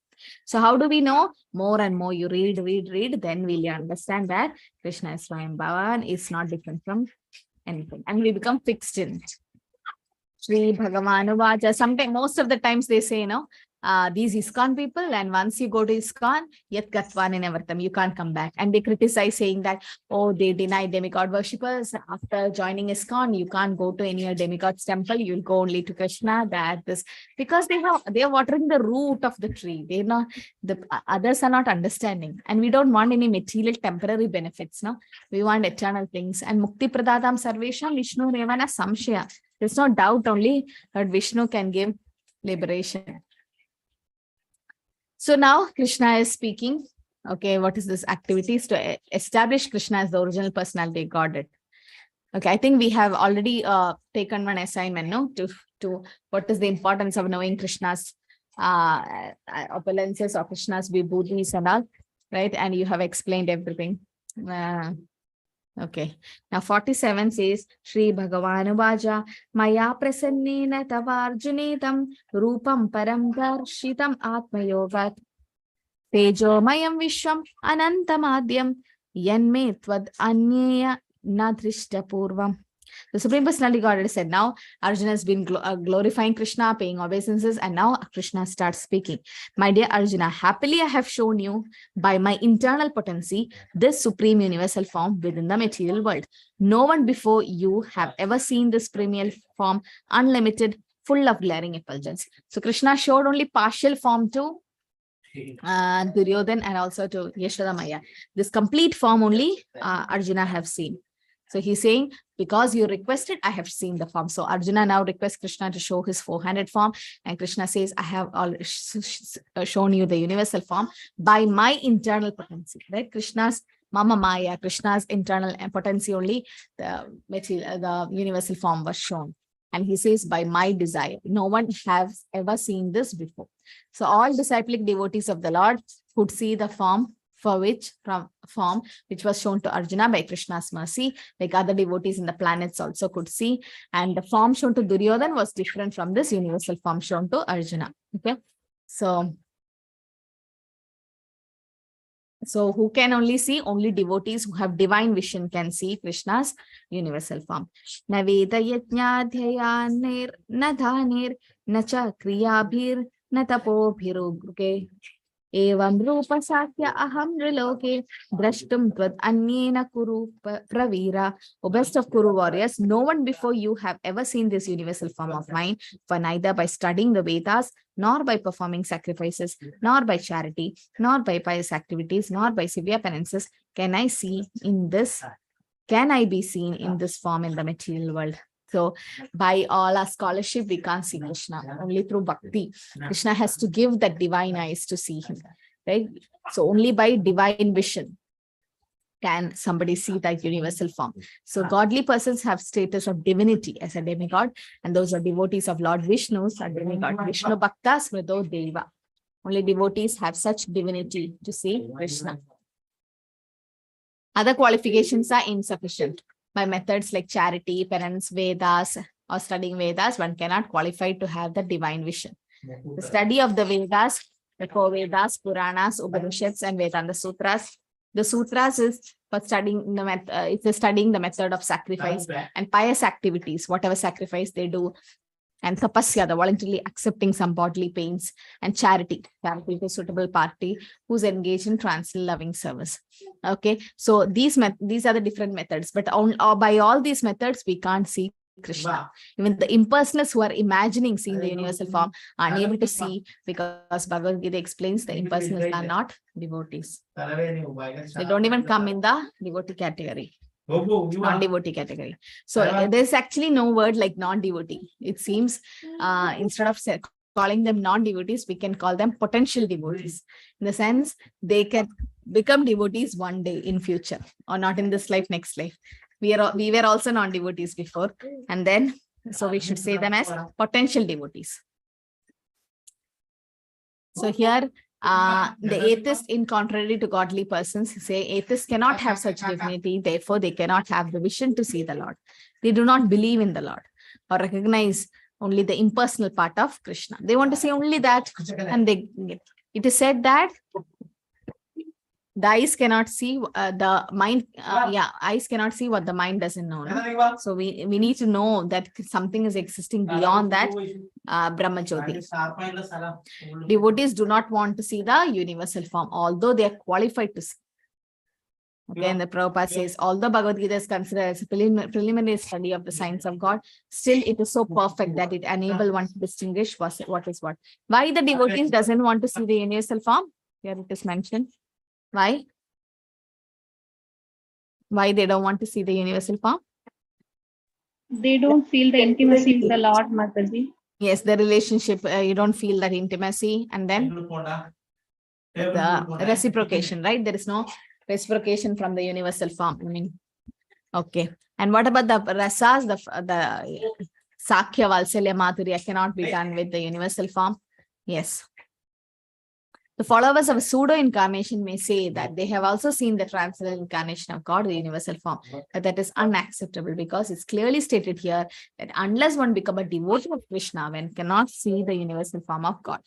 So how do we know? More and more you read, then we'll understand that Krishna is Swayam Bhagavan, is not different from anything. And we become fixed in it. Shri Bhagavanu Vaja. Sometimes, most of the times they say, these ISKCON people, and once you go to ISKCON, yat gatvan nevartam, you can't come back. And they criticize, saying that, oh, they deny demigod worshippers. After joining ISKCON, you can't go to any demigod's temple. You'll go only to Krishna. This because they are watering the root of the tree. They're not, the others are not understanding, and we don't want any material temporary benefits. No, we want eternal things. And Mukti Pradadam Sarvesham Vishnu Revana Samshaya. There's no doubt only that Vishnu can give liberation. So now Krishna is speaking. Okay, what is this activities to establish Krishna as the original personality Godhead? Okay, I think we have already taken one assignment, no, to what is the importance of knowing Krishna's opulences or Krishna's vibhutis and all, right? And you have explained everything. Okay, now 47 says, Shri Bhagavanu Vaja, Maya Prasannena Tavarjunetam, Rupam Param Darshitam Atmayogat, Tejo Mayam Vishwam Anantamadyam, Yanme Tvad Anyeya Nadrishta Purvam. The Supreme Personality Godhead said, now Arjuna has been glorifying Krishna, paying obeisances, and now Krishna starts speaking. My dear Arjuna, happily I have shown you by my internal potency this supreme universal form within the material world. No one before you have ever seen this perennial form, unlimited, full of glaring effulgence. So Krishna showed only partial form to Duryodhan and also to Yashoda Maya. This complete form only Arjuna have seen. So he's saying, because you requested, I have seen the form. So Arjuna now requests Krishna to show his 400 form. And Krishna says, I have already shown you the universal form by my internal potency. Right? Krishna's Mama Maya, Krishna's internal potency only, the universal form was shown. And he says, by my desire. No one has ever seen this before. So all disciplic devotees of the Lord could see the form which was shown to Arjuna by Krishna's mercy, like other devotees in the planets also could see. And the form shown to Duryodhan was different from this universal form shown to Arjuna. Okay, so who can only see? Only devotees who have divine vision can see Krishna's universal form. Na veda yajnadhyayanir na dhanir na cha kriyabhir na tapobhiru. Okay. Evam rupa sakya aham riloke drashtum tvad anyena kuru pravira. O best of Kuru warriors, no one before you have ever seen this universal form of mine, for neither by studying the Vedas, nor by performing sacrifices, nor by charity, nor by pious activities, nor by severe penances can I be seen in this form in the material world. So by all our scholarship, we can't see Krishna, only through Bhakti. Krishna has to give that divine eyes to see him, right? So only by divine vision can somebody see that universal form. So godly persons have status of divinity as a demigod, and those are devotees of Lord Vishnu's are demigod. Vishnu Bhaktas Vrido Deva. Only devotees have such divinity to see Krishna. Other qualifications are insufficient. by methods like charity, penance, Vedas, or studying Vedas, one cannot qualify to have the divine vision. The study of the Vedas, the Vedas, Puranas, Upanishads, and Vedanta Sutras. The Sutras is for studying it's studying the method of sacrifice and pious activities, whatever sacrifice they do, and tapasya, the voluntarily accepting some bodily pains, and charity to a suitable party who's engaged in transcendental loving service. Okay, so these are the different methods, but by all these methods we can't see Krishna. Even the impersonalists who are imagining seeing the universal form are unable to see, because Bhagavad Gita explains the impersonalists are not devotees. They don't even come in the devotee category. Non-devotee category. So there's actually no word like non-devotee. It seems instead of calling them non-devotees, we can call them potential devotees. In the sense, they can become devotees one day in future, or not in this life, next life. We were also non-devotees before, and then so we should say them as potential devotees. So here the atheists, in contrary to godly persons, say atheists cannot have such divinity, therefore they cannot have the vision to see the Lord. They do not believe in the Lord or recognize only the impersonal part of Krishna. They want to see only that, and it is said that the eyes cannot see the mind. Eyes cannot see what the mind doesn't know. No? So we need to know that something is existing beyond that Brahma Jyoti. Devotees do not want to see the universal form, although they are qualified to see. Okay, and the Prabhupada says, although Bhagavad Gita is considered as a preliminary study of the science of God, still it is so perfect that it enables one to distinguish what is what. Why the devotees doesn't want to see the universal form? Here it is mentioned. Why? Why they don't want to see the universal form? They don't feel the intimacy with the Lord, Mataji. Yes, the relationship, you don't feel that intimacy, and then the reciprocation, right? There is no reciprocation from the universal form. I mean, okay. And what about the rasas, the Sakya, Valsalya, Madhurya cannot be done with the universal form? Yes. The followers of a pseudo-incarnation may say that they have also seen the transcendental incarnation of God, the universal form, but that is unacceptable, because it's clearly stated here that unless one become a devotee of Krishna, one cannot see the universal form of God.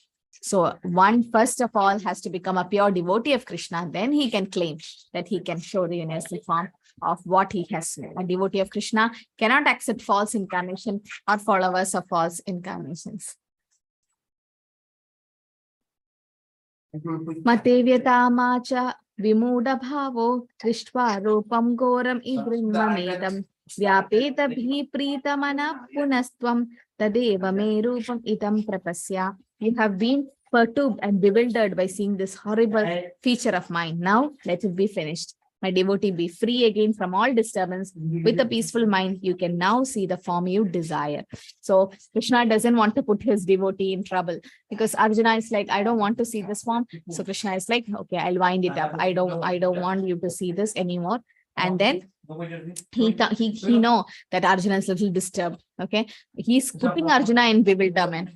So one first of all has to become a pure devotee of Krishna, then he can claim that he can show the universal form of what he has seen. A devotee of Krishna cannot accept false incarnation or followers of false incarnations. Matevyatamacha vimuda bhavo drishtva rupam goram idrimamedam vyapeta bhi pritamana punastvam tadeva me rupam idam prapasya. You have been perturbed and bewildered by seeing this horrible feature of mine. Now let it be finished. My devotee, be free again from all disturbance. With a peaceful mind, you can now see the form you desire. So Krishna doesn't want to put his devotee in trouble, because Arjuna is like, I don't want to see this form. So Krishna is like, okay, I'll wind it up. I don't want you to see this anymore. And then he know that Arjuna is a little disturbed. Okay, he's putting Arjuna in bewilderment.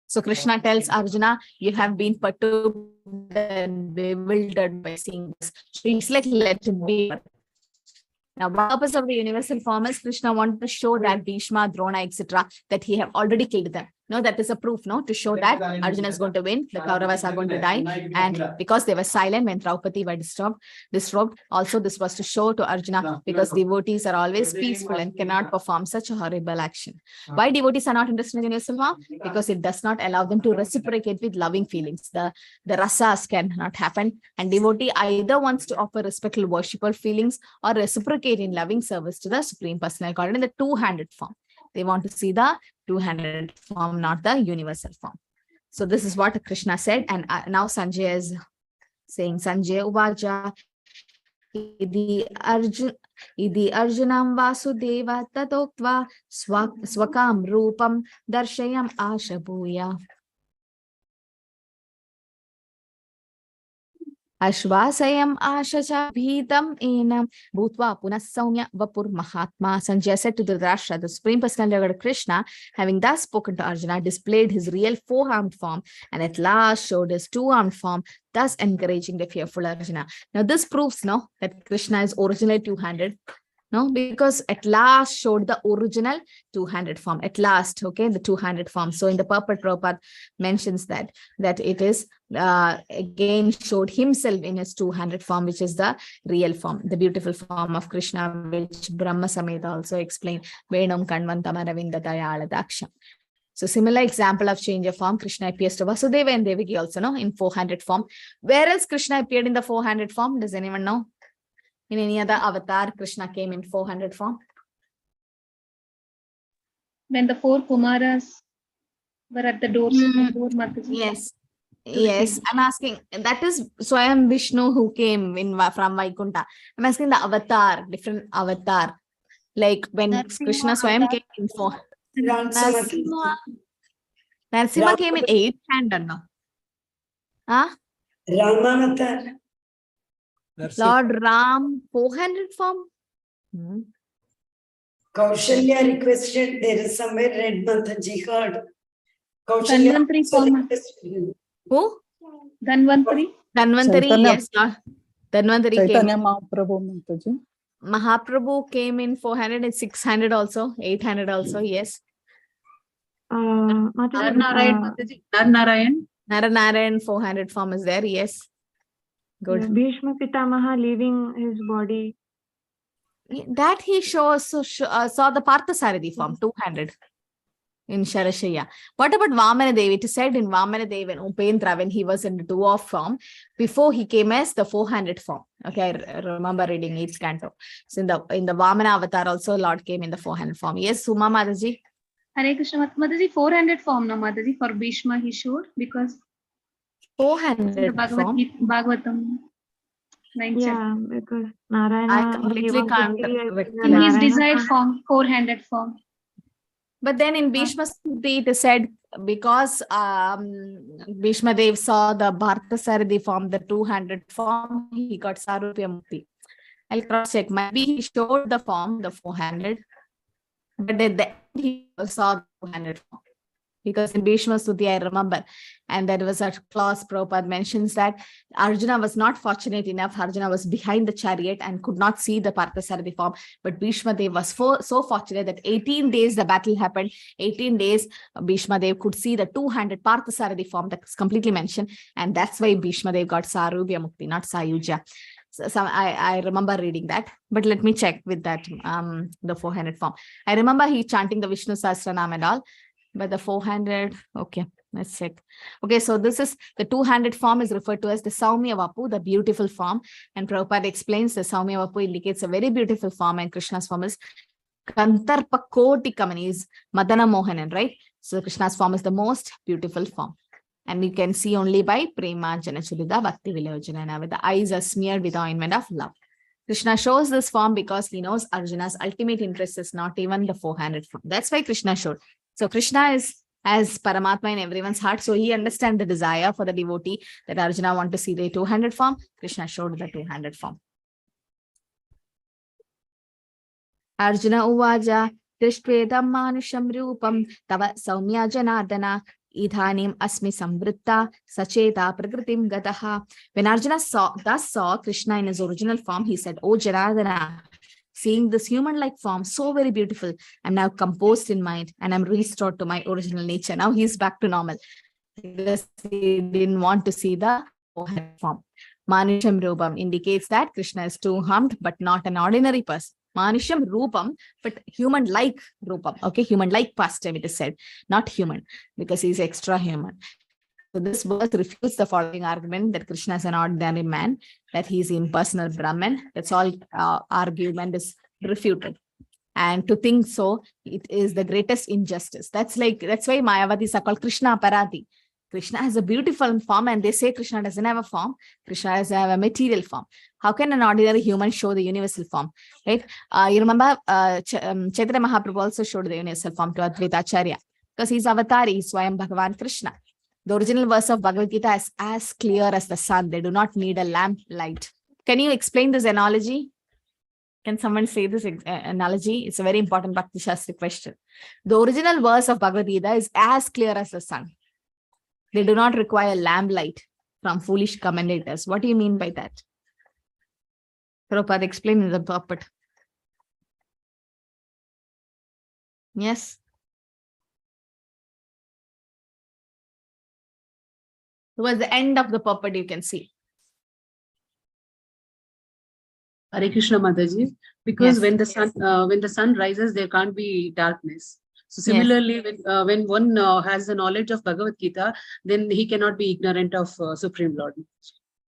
So Krishna tells Arjuna, you have been perturbed and bewildered by seeing this. So he's like, let it be. Now, the purpose of the universal form is Krishna wanted to show that Bhishma, Drona, etc., that he have already killed them. No, that is a proof, no, to show that Arjuna is going to win, the Kauravas are going to die, and because they were silent when Draupadi were disturbed. Also, this was to show to Arjuna, because devotees are always peaceful and cannot perform such a horrible action. Why devotees are not interested in universal form? Because it does not allow them to reciprocate with loving feelings. The rasas cannot happen, and devotee either wants to offer respectful worshipful feelings or reciprocate in loving service to the Supreme Personality called in the two-handed form. They want to see the two-handed form, not the universal form. So this is what Krishna said. And now Sanjay is saying, Sanjay Uvaja, Idi Arjunam Vasudeva Tatoktva Swakam Rupam Darshayam Ashabhuya. Ashvasayam ashacha bhitam enam bhutva punah saumya vapur mahatma. Sanjaya said to Dhritarashtra, the Supreme Personality of God Krishna, having thus spoken to Arjuna, displayed his real four-armed form and at last showed his two-armed form, thus encouraging the fearful Arjuna. Now this proves no that Krishna is originally two-handed. No, because at last showed the original two-handed form. At last, okay, the two-handed form. So in the purport, Prabhupada mentions that it is again showed himself in his two-handed form, which is the real form, the beautiful form of Krishna, which Brahma Samhita also explained. Venam Kanvantam Aravindataya Daksha. So similar example of change of form, Krishna appears to Vasudeva and Devaki also, no, in four-handed form. Where else Krishna appeared in the four-handed form? Does anyone know? In any other avatar, Krishna came in four-handed form? When the four Kumaras were at the door, Mataji. Yes. Yes, I'm asking, that is Swayam Vishnu who came in from Vaikunta. I'm asking the avatar, different avatar. Like when Krishna Swayam came in four. Narasimha came in 8-handed, no? Huh? Ramavatar. Lord Ram, four-handed form? Kaushalya requested, there is somewhere read Mataji heard. Dhanvantari form. Who? Dhanvantari. Dhanvantari, Chaitanya. yes. Lord. Dhanvantari Chaitanya came. Mahaprabhu Mataji. Mahaprabhu came in 400 and 600 also, 800 also, yes. Narnarayan. Narayan 400 form is there, yes. Good. Bhishma Pitamaha leaving his body. That he saw the Parthasarathi form, 200 in Sharashaya. What about Vamana Devi? It is said in Vamana Devi and Upendra when he was in the two-off form, before he came as the 400 form. Okay, I remember reading 8th canto. So in the Vamana avatar also, Lord came in the 400 form. Yes, Suma Mataji? Hare Krishna, Mataji, 400 form, no, Mataji, for Bhishma he showed, because 400 the form? Bhagavatam. Yeah, because Narayana. I completely can't In recollect. his desired form, 400 form. But then in Bhishma Stuti, it is said because Bhishma Dev saw the Bhartasarathi form, the 200 form, he got Sarupya Mukti. I'll cross check. Maybe he showed the form, the 400, but at the end he saw the 200 form. Because in Bhishma Stuti, I remember, and there was a clause Prabhupada mentions that Arjuna was not fortunate enough. Arjuna was behind the chariot and could not see the Parthasarathi form. But Bhishma Dev was so fortunate that 18 days the battle happened. 18 days Bhishma Dev could see the 200 Parthasarathi form that's completely mentioned. And that's why Bhishma Dev got Sarubhya Mukti, not Sayuja. So I remember reading that, but let me check with that, the 400 form. I remember he chanting the Vishnu Sahasranam and all. But the 400, okay, let's check. Okay, so this is the 200 form is referred to as the Saumya Vapu, the beautiful form. And Prabhupada explains the Saumya Vapu indicates a very beautiful form, and Krishna's form is Kantarpa Koti Kamani, is Madana Mohanan, right? So Krishna's form is the most beautiful form. And you can see only by Prema Janachurida Bhakti Vilojana, where the eyes are smeared with the ointment of love. Krishna shows this form because he knows Arjuna's ultimate interest is not even the 400 form. That's why Krishna showed. So Krishna is as Paramatma in everyone's heart. So he understands the desire for the devotee that Arjuna want to see the 200 form. Krishna showed the 200 form. Arjuna Uvaja Tishtvedam Manusham Rupam Tava Saumya Janardana Idhanim Asmi Samvritta Sacheta Prakritim Gataha. When Arjuna thus saw Krishna in his original form, he said, "O Janardana, seeing this human-like form, so very beautiful, I'm now composed in mind and I'm restored to my original nature." Now he's back to normal. Because he didn't want to see the form. Manusham Rupam indicates that Krishna is two-armed, but not an ordinary person. Manusham Rupam, but human-like Rupam. Okay, human-like past time it is said, not human, because he's extra human. So this verse refutes the following argument that Krishna is an ordinary man, that he is impersonal Brahman. That's all argument is refuted. And to think so, it is the greatest injustice. That's why Mayavadis are called Krishna Aparati. Krishna has a beautiful form, and they say Krishna doesn't have a form. Krishna has a material form. How can an ordinary human show the universal form? Right? You remember Chaitanya Mahaprabhu also showed the universal form to Advaita Acharya, because he's avatari, he's Swayam Bhagavan Krishna. The original verse of Bhagavad Gita is as clear as the sun. They do not need a lamp light. Can you explain this analogy? Can someone say this analogy? It's a very important Bhakti Shastri question. The original verse of Bhagavad Gita is as clear as the sun. They do not require lamp light from foolish commentators. What do you mean by that? Prabhupada, explain in the purport. Yes. Towards the end of the purport, you can see. Hare Krishna Mataji, because Yes. when the sun rises, there can't be darkness. So similarly, when one has the knowledge of Bhagavad Gita, then he cannot be ignorant of Supreme Lord.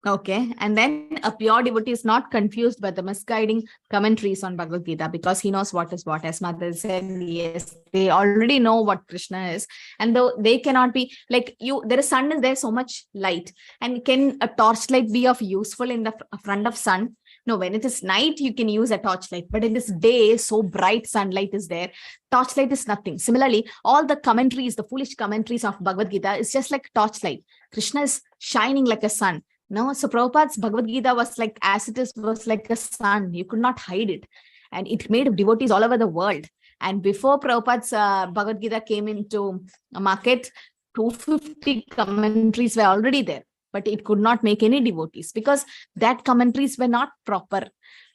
Okay. And then a pure devotee is not confused by the misguiding commentaries on Bhagavad Gita because he knows what is what. As Mother said, yes, they already know what Krishna is. And though they cannot be like you, there is sun, is there so much light. And can a torchlight be of useful in the front of sun? No, when it is night, you can use a torchlight. But in this day, so bright sunlight is there. Torchlight is nothing. Similarly, all the commentaries, the foolish commentaries of Bhagavad Gita is just like torchlight. Krishna is shining like a sun. No, so Prabhupada's Bhagavad Gita was like, as it is, was like a sun. You could not hide it. And it made devotees all over the world. And before Prabhupada's Bhagavad Gita came into a market, 250 commentaries were already there. But it could not make any devotees because that commentaries were not proper.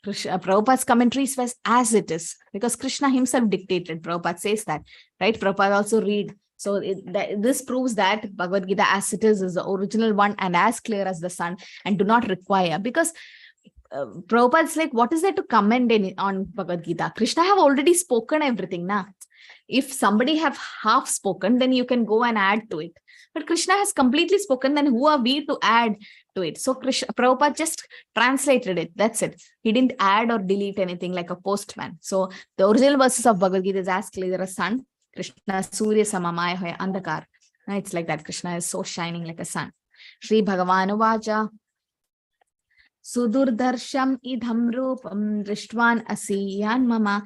Prabhupada's commentaries was as it is because Krishna himself dictated. Prabhupada says that, right? Prabhupada also read. So this proves that Bhagavad Gita as it is the original one and as clear as the sun and do not require because Prabhupada's like, what is there to comment on Bhagavad Gita? Krishna have already spoken everything. Na? If somebody have half spoken, then you can go and add to it. But Krishna has completely spoken, then who are we to add to it? So Prabhupada just translated it. That's it. He didn't add or delete anything like a postman. So the original verses of Bhagavad Gita is as clear as sun. Krishna Surya Samamaya Hoya Andhakar. It's like that. Krishna is so shining like a sun. Shri Bhagavan Vaja Sudurdarsham idham rupam drishtvan asiyan mama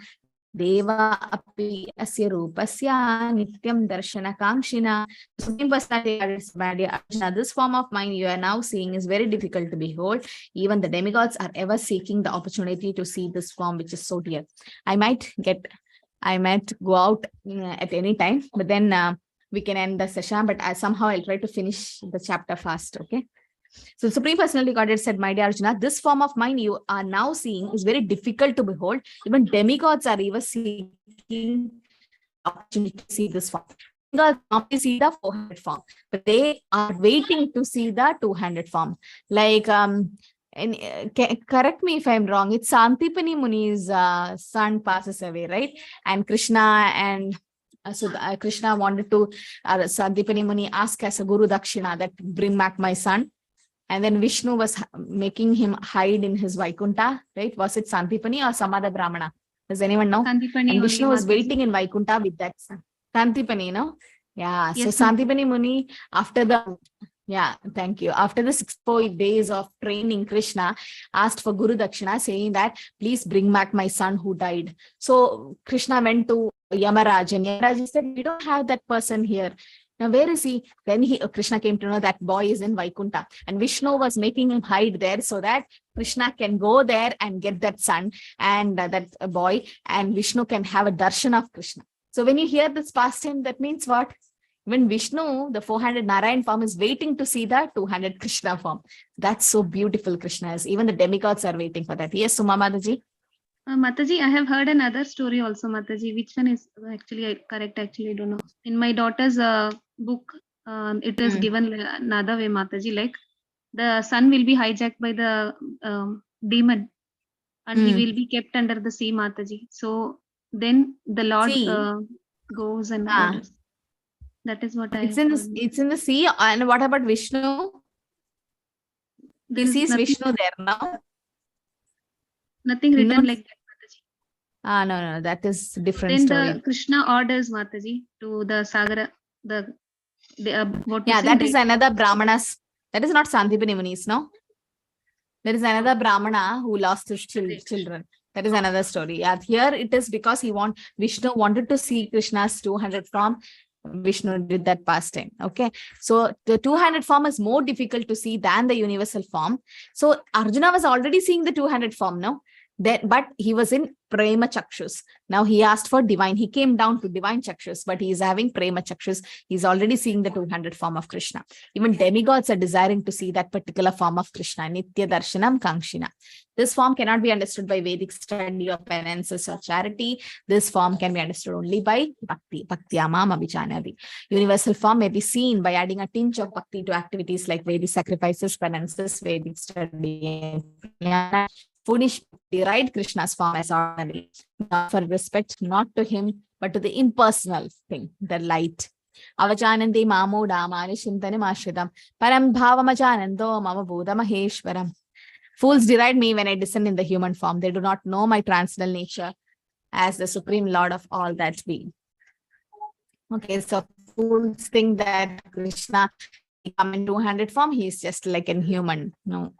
Deva api asya rupasya nityam darshana kamshina. Supreme Personality Arjuna, this form of mind you are now seeing is very difficult to behold. Even the demigods are ever seeking the opportunity to see this form which is so dear. I might go out at any time, but then we can end the session. But somehow I'll try to finish the chapter fast. Okay. So Supreme Personality Godhead said, my dear Arjuna, this form of mind you are now seeing is very difficult to behold. Even demigods are even seeking opportunity to see this form. Demigods normally see the 400 form, but they are waiting to see the 200 form. Like, correct me if I'm wrong, it's Santipani Muni's son passes away, right? And Krishna and Krishna wanted to, Santipani Muni ask as a Guru Dakshina that bring back my son. And then Vishnu was making him hide in his Vaikunta, right? Was it Santipani or some other Brahmana? Does anyone know? Santipani. And Vishnu was waiting in Vaikunta with that son. Santipani, no? Yeah. Yes, so Santipani Muni, after the 64 days of training, Krishna asked for Guru Dakshina, saying that, please bring back my son who died. So Krishna went to Yamaraj, and Yamaraj said, we don't have that person here. Now, where is he? Then Krishna came to know that boy is in Vaikunta, and Vishnu was making him hide there so that Krishna can go there and get that son and that boy, and Vishnu can have a darshan of Krishna. So when you hear this past tense, that means what? When Vishnu, the 400 Narayan form, is waiting to see the 200 Krishna form. That's so beautiful, Krishna is. Even the demigods are waiting for that. Yes, Suma Mataji? Mataji, I have heard another story also, Mataji. Which one is actually correct? Actually, I don't know. In my daughter's book, it is given another way, Mataji. Like the son will be hijacked by the demon, and he will be kept under the sea, Mataji. So then the Lord goes and orders. That is what it's in the sea. And what about Vishnu? He sees Vishnu there now. Nothing written like that, Mataji. No, that is different then story. The Krishna orders, Mataji, to the Sagara, that is another Brahmanas. That is not Santipani Munis, no? There is another Brahmana who lost his children. That is another story. Yeah, here it is because Vishnu wanted to see Krishna's 200 form. Vishnu did that pastime. Okay. So the two-handed form is more difficult to see than the universal form. So Arjuna was already seeing the two-handed form, no? But he was in Prema Chakshus. Now he asked for divine. He came down to divine Chakshus, but he is having Prema Chakshus. He's already seeing the two-handed form of Krishna. Even demigods are desiring to see that particular form of Krishna. Nitya Darshanam Kangshina. This form cannot be understood by Vedic study or penances or charity. This form can be understood only by Bhakti. Bhakti Amam Abhijanadi. Universal form may be seen by adding a tinge of Bhakti to activities like Vedic sacrifices, penances, Vedic study, and foolish deride Krishna's form as ordinary, not for respect, not to him, but to the impersonal thing, the light. Avajanandi mamuda manishintani mashridam param bhavamajanando mama bodha maheshwaram. Fools deride me when I descend in the human form. They do not know my transcendental nature as the supreme lord of all that be. Okay, so fools think that Krishna come in two-handed form, he is just like a human. No.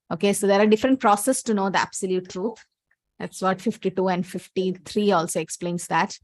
Okay, so there are different processes to know the absolute truth. That's what 52 and 53 also explains that.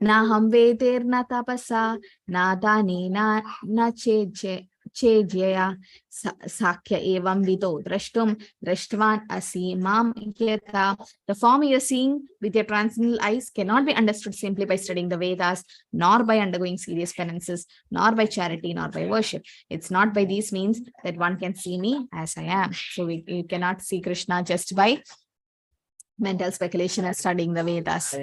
Na ham vedir na tapasa na dani na chejya sakya evam vido drashtum drashtvan asi mam yata. The form you are seeing with your transcendental eyes cannot be understood simply by studying the Vedas, nor by undergoing serious penances, nor by charity, nor by worship. It's not by these means that one can see me as I am. So you cannot see Krishna just by mental speculation and studying the Vedas,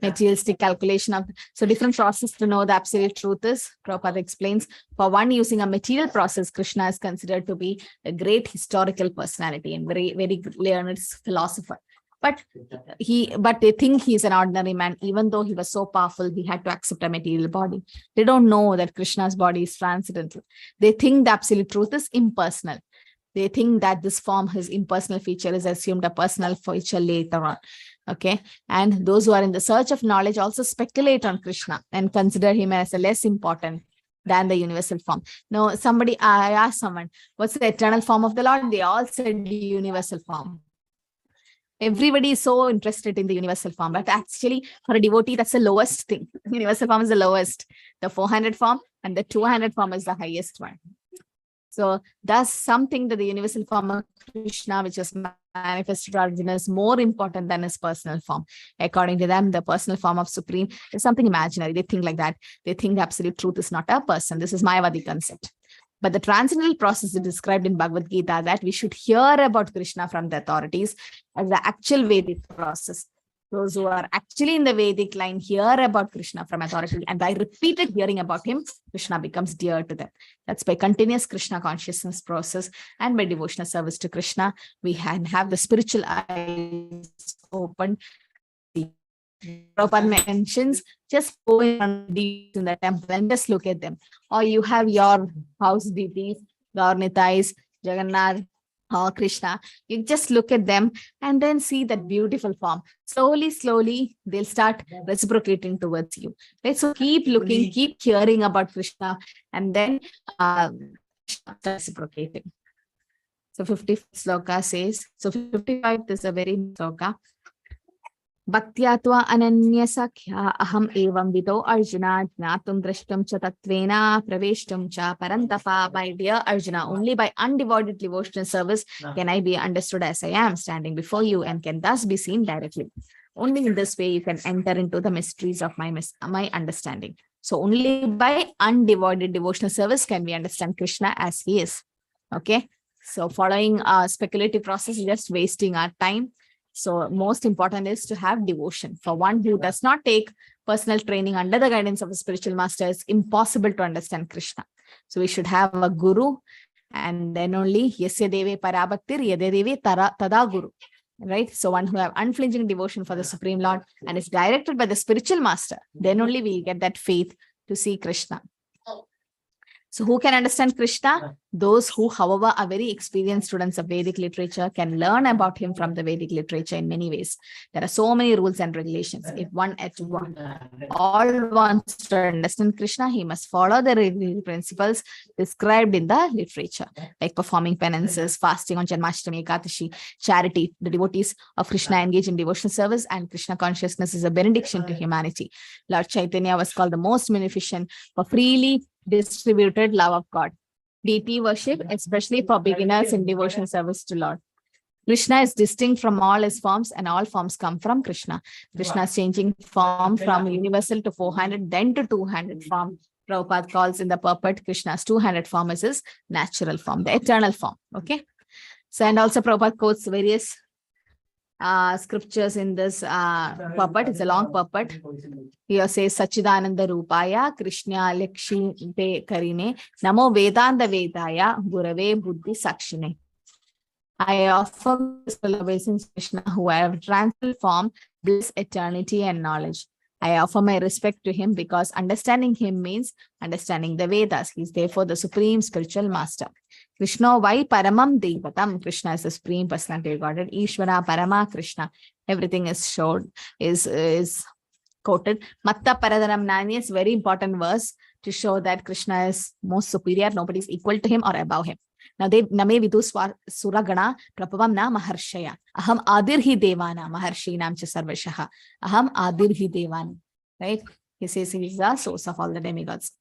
materialistic calculation of. So different process to know the absolute truth is, Prabhupada explains, for one using a material process, Krishna is considered to be a great historical personality and very, very learned philosopher. But they think he's an ordinary man. Even though he was so powerful, he had to accept a material body. They don't know that Krishna's body is transcendental. They think the absolute truth is impersonal. They think that this form, his impersonal feature, is assumed a personal feature later on. Okay. And those who are in the search of knowledge also speculate on Krishna and consider him as a less important than the universal form. Now, I asked someone, what's the eternal form of the Lord? They all said the universal form. Everybody is so interested in the universal form, but actually for a devotee, that's the lowest thing. Universal form is the lowest. The 400 form and the 200 form is the highest one. So that's something that the universal form of Krishna, which is manifested to Arjuna, is more important than his personal form. According to them, the personal form of Supreme is something imaginary. They think like that. They think the absolute truth is not a person. This is Mayavadi concept. But the transcendental process is described in Bhagavad Gita that we should hear about Krishna from the authorities as the actual Vedic process. Those who are actually in the Vedic line hear about Krishna from authority, and by repeated hearing about him, Krishna becomes dear to them. That's by continuous Krishna consciousness process and by devotional service to Krishna, we have the spiritual eyes opened. Prabhupada mentions just go in the temple and just look at them. Or you have your house deities, Gaurnitais, Jagannath, Krishna. You just look at them and then see that beautiful form. Slowly, they'll start reciprocating towards you. Right? So keep looking, keep hearing about Krishna, and then reciprocating. So 55 sloka says, so 55 is a very sloka. Bhaktyatva ananya sakhya aham evam vido Arjuna jnatum drashtum cha tatvena praveshtum cha parantapa. My dear Arjuna, only by undivided devotional service can I be understood as I am standing before you and can thus be seen directly. Only in this way you can enter into the mysteries of my understanding. So only by undivided devotional service can we understand Krishna as he is. Okay. So following a speculative process is just wasting our time. So most important is to have devotion. For one who does not take personal training under the guidance of a spiritual master, it's impossible to understand Krishna. So we should have a guru, and then only yasya deve parabhaktir yadedeve tada guru. Right? So one who have unflinching devotion for the Supreme Lord and is directed by the spiritual master, then only we get that faith to see Krishna. So who can understand Krishna? Those who, however, are very experienced students of Vedic literature can learn about him from the Vedic literature in many ways. There are so many rules and regulations. If one all wants to understand Krishna, he must follow the principles described in the literature, like performing penances, fasting on Janmashtami, Ekadashi, charity. The devotees of Krishna engage in devotional service, and Krishna consciousness is a benediction to humanity. Lord Chaitanya was called the most munificent for freely distributed love of God. Deity worship, especially for beginners in devotional service to Lord. Krishna is distinct from all his forms, and all forms come from Krishna. Krishna's changing form from universal to 400, then to 200 form. Prabhupada calls in the purport Krishna's 200 form is his natural form, the eternal form. Okay. So, and also Prabhupada quotes various scriptures in this purport. It's a long purport. Here says Sachidananda Rupaya Krishna Lakshmi Te Karine Namo Vedanta Vedaya Gurave Buddhi Sakshine. I offer obeisance Krishna, who I have transformed bliss, eternity, and knowledge. I offer my respect to him because understanding him means understanding the Vedas. He is therefore the supreme spiritual master. Krishna Vai Paramam Devatam. Krishna is the supreme personality of Godhead. Ishvara Parama Krishna. Everything is showed, is quoted. Matta Paradaram Nani is very important verse to show that Krishna is most superior. Nobody is equal to him or above him. Now they name vidu suragana prapabam na maharshaya. Aham adirhi devana maharshinam cha sarvashaha. Aham adirhi devana. Right? He says he is the source of all the demigods.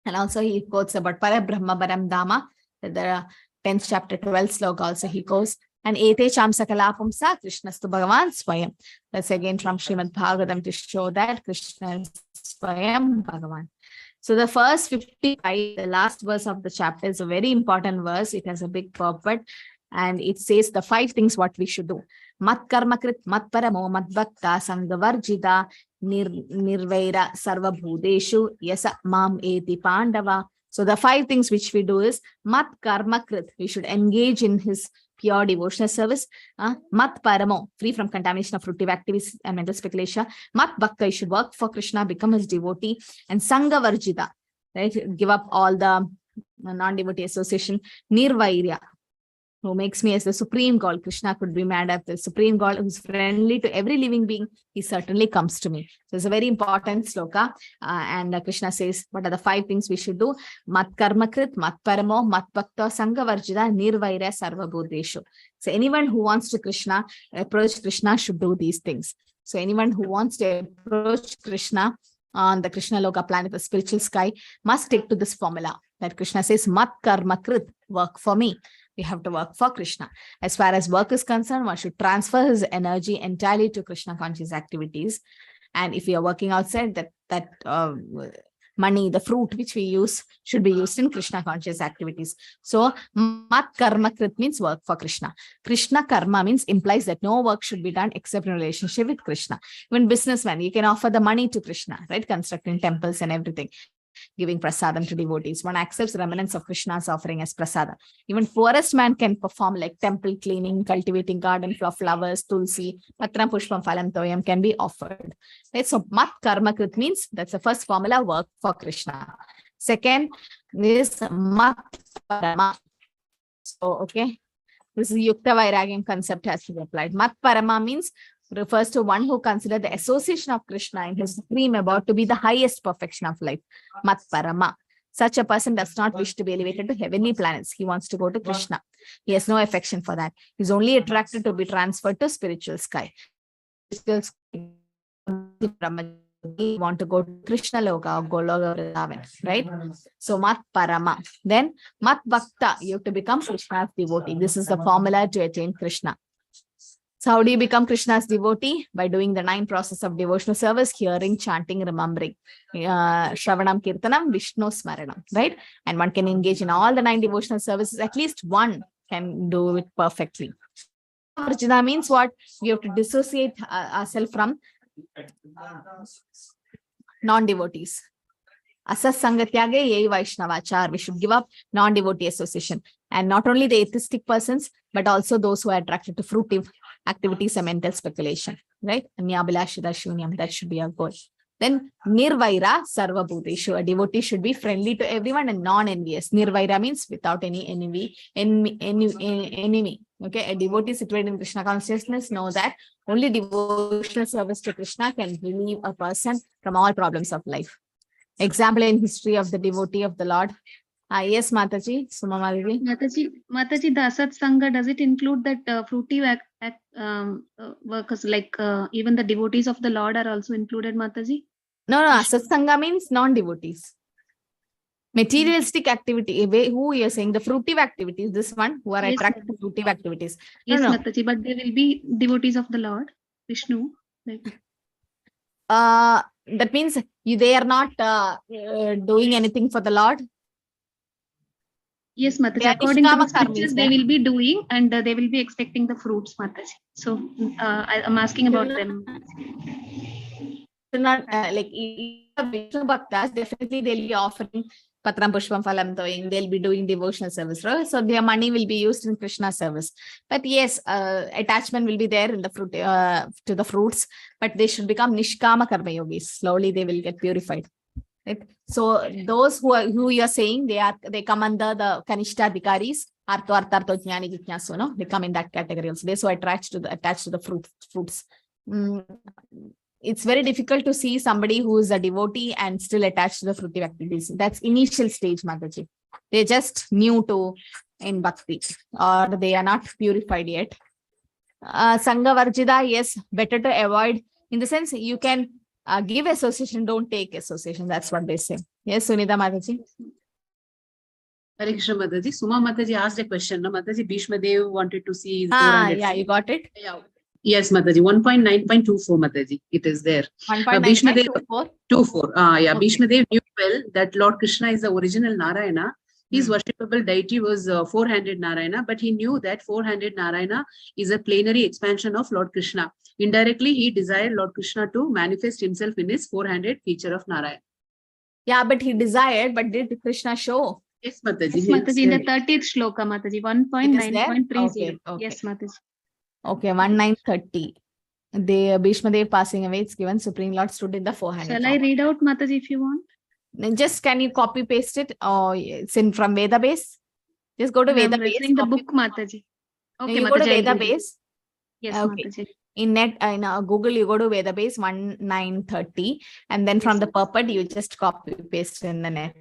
And also he quotes about Parabrahma Baram Dama. The 10th chapter, 12th sloka also he goes. And ete cham sakala pumsa Krishnastu Bhagavan Swayam. That's again from Srimad Bhagavatam to show that Krishna is Swayam Bhagavan. So the first 55, the last verse of the chapter is a very important verse. It has a big purport, and it says the 5 things what we should do. Mat karma krit, mat paramo, mat bhakta, sangavarjita, nirvaira, sarva bhudeshu, yasa mam eti pandava. So the 5 things which we do is mat karma krit. We should engage in his pure devotional service. Mat paramo, free from contamination of fruitive activities and mental speculation. Mat bhakta, you should work for Krishna, become his devotee. And sangha varjita, right? Give up all the non-devotee association. Nirvairya, who makes me as the supreme God. Krishna could be mad at the supreme God who's friendly to every living being. He certainly comes to me. So it's a very important sloka. And Krishna says, what are the 5 things we should do? Mat karma krit, mat paramo, mat bhakta, sangha varjita, nirvaira, sarva buddheshu. So anyone who wants to approach Krishna should do these things. So anyone who wants to approach Krishna on the Krishna Loka planet, the spiritual sky, must stick to this formula that Krishna says, mat karma krit, work for me. We have to work for Krishna. As far as work is concerned, one should transfer his energy entirely to Krishna conscious activities. And if we are working outside, that money, the fruit which we use, should be used in Krishna conscious activities. So, mat karma krit means work for Krishna. Krishna karma implies that no work should be done except in relationship with Krishna. Even businessmen, you can offer the money to Krishna, right? Constructing temples and everything. Giving prasadam to devotees. One accepts remnants of Krishna's offering as prasada. Even poorest man can perform like temple cleaning, cultivating garden for flowers, tulsi, patram pushpam phalam toyam can be offered. Right? So mat karma krit means that's the first formula, work for Krishna. Second is mat parama. So okay, this is yukta vairagyam concept has to be applied. Mat parama means refers to one who considers the association of Krishna in his supreme abode to be the highest perfection of life. Mat parama. Such a person does not wish to be elevated to heavenly planets. He wants to go to Krishna. He has no affection for that. He's only attracted to be transferred to spiritual sky. Spiritual sky. We want to go to Krishna Loka or Goloka Vrindavan, right? So mat parama. Then mat bhakta. You have to become Krishna's devotee. This is the formula to attain Krishna. So how do you become Krishna's devotee? By doing the 9 process of devotional service, hearing, chanting, remembering. Shravanam, Kirtanam, Vishnu, Smaranam, right? And one can engage in all the 9 devotional services. At least one can do it perfectly. Arjuna means what? We have to dissociate ourselves from non-devotees. Asas Sangatyage Yei Vaishnavachar. We should give up non-devotee association. And not only the atheistic persons, but also those who are attracted to fruitive activities and mental speculation, right? That should be our goal. Then Nirvaira Sarva Bhuteshu. A devotee should be friendly to everyone and non-envious. Nirvaira means without any enemy. Okay, a devotee situated in Krishna consciousness knows that only devotional service to Krishna can relieve a person from all problems of life. Example in history of the devotee of the Lord. Yes, Mataji, Suma Mataji. Mataji, the Asat Sangha, does it include that fruity workers, like even the devotees of the Lord are also included, Mataji? No, Asat Sangha means non-devotees. Materialistic activity, who you are saying, the fruitive activities, this one, who are Yes, attracted to fruitive activities. Yes, No. Mataji, but they will be devotees of the Lord, Vishnu. Like. That means they are not doing anything for the Lord. Yes, Mataji. They are According to the nishkama scriptures, karmis, they will be doing and they will be expecting the fruits, Mataji. So I am asking about them. Not like Vishnu Bhaktas, definitely they'll be offering Patram Pushpam Phalam Toing, they'll be doing devotional service, right? So their money will be used in Krishna service. But yes, attachment will be there in the fruit to the fruits, but they should become Nishkama Karma Yogis. Slowly they will get purified. Right? So those who you are saying they come under the Kanishta Dikaris, Artho Arthartho Jnani Jitnyasu, no? They come in that category also. They so attached to the fruits. It's very difficult to see somebody who is a devotee and still attached to the fruitive activities. That's initial stage, Mataji. They're just new to in Bhakti, or they are not purified yet. Sangha Varjida, yes, better to avoid. In the sense, you can give association, don't take association. That's what they say. Yes, Sunita Mataji. Hare Krishna Mataji. Suma Mataji asked a question. No, Mataji, Bhishma Dev wanted to see 400. Yeah, you got it. Yeah. Yes, Mataji, 1.9.24, Mataji. It is there. 1.9.24. 24. Yeah, Okay. Bhishma Dev knew well that Lord Krishna is the original Narayana. His worshipable deity was 400 Narayana, but he knew that 400 Narayana is a plenary expansion of Lord Krishna. Indirectly, he desired Lord Krishna to manifest himself in his 400 feature of Narayana. Yeah, but he desired, but did Krishna show? Yes, Mataji. Yes, Mataji, in the 30th shloka, Mataji, 1.9.30. Okay. Yes, Mataji. Okay, 1930. The Bhishma Dev passing away, it's given Supreme Lord stood in the 400. Shall I read out, Mataji, if you want? Just can you copy paste it? Or it's in from Veda base? Just go to Veda I'm base. referring the copy. book, Mataji. Okay, You Mataji, go to I'll Veda read it. base. Yes, Okay. Mataji. In Google, you go to Veda base 1930, and then from the purport, you just copy paste in the net.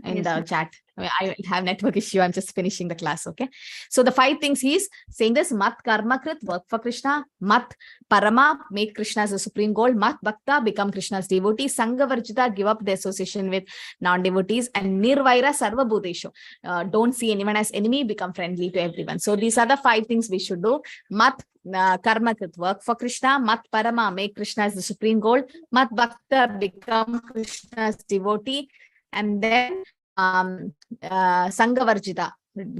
In Yes, the ma'am. chat. I have network issue. I'm just finishing the class. Okay. So the 5 things he's saying this: Mat Karma Krit, work for Krishna. Mat Parama, make Krishna as a supreme goal. Mat Bhakta, become Krishna's devotee. Sangha Varjita, give up the association with non-devotees. And Nirvaira Sarva Bhuteshu, don't see anyone as enemy, become friendly to everyone. So these are the 5 things we should do. Mat Karma Krit, work for Krishna. Mat Parama, make Krishna as the supreme goal. Mat Bhakta, become Krishna's devotee. And then Sangha Varjita,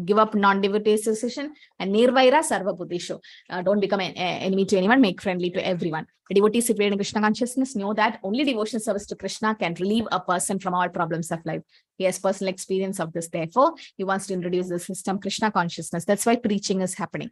give up non-devotee association. And Nirvaira Sarva Bhuteshu, don't become an enemy to anyone, make friendly to everyone. A devotee situated in Krishna consciousness know that only devotional service to Krishna can relieve a person from all problems of life. He has personal experience of this. Therefore, he wants to introduce the system Krishna consciousness. That's why preaching is happening.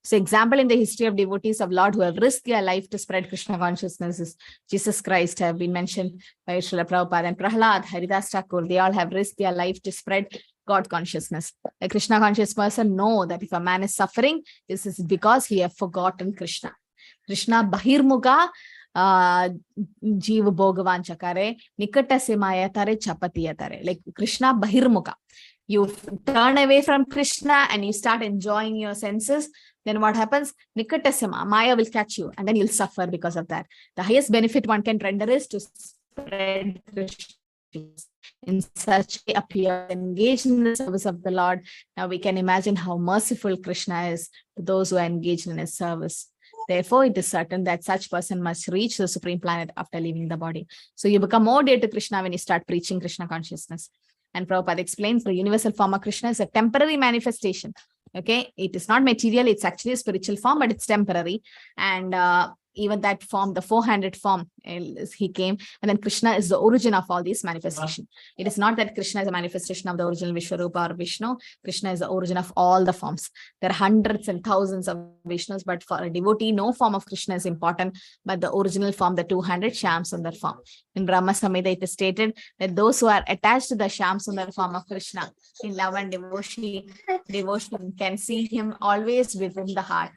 So example in the history of devotees of Lord who have risked their life to spread Krishna consciousness is Jesus Christ, have been mentioned by Srila Prabhupada, and Prahlad, Haridas Thakur. They all have risked their life to spread God consciousness. A Krishna conscious person know that if a man is suffering, this is because he have forgotten Krishna. Krishna Bahirmuga Jiva Bhogavan Chakare, Nikata Semaya Tare Chapatiya Tare. Like Krishna Bahirmuga. You turn away from Krishna and you start enjoying your senses, then what happens? Nikatasema, Maya will catch you and then you'll suffer because of that. The highest benefit one can render is to spread Krishna. In such a appear engaged in the service of the Lord. Now we can imagine how merciful Krishna is to those who are engaged in his service. Therefore, it is certain that such person must reach the supreme planet after leaving the body. So you become more dear to Krishna when you start preaching Krishna consciousness. And Prabhupada explains the universal form of Krishna is a temporary manifestation. Okay, it is not material, it's actually a spiritual form, but it's temporary. And even that form, the 400 form, he came, and then Krishna is the origin of all these manifestations. It is not that Krishna is a manifestation of the original Vishwarupa or Vishnu. Krishna is the origin of all the forms. There are hundreds and thousands of Vishnus, but for a devotee, no form of Krishna is important, but the original form, the 200 Shyam Sundar form. In Brahma Samhita, it is stated that those who are attached to the Shyam Sundar form of Krishna in love and devotion can see him always within the heart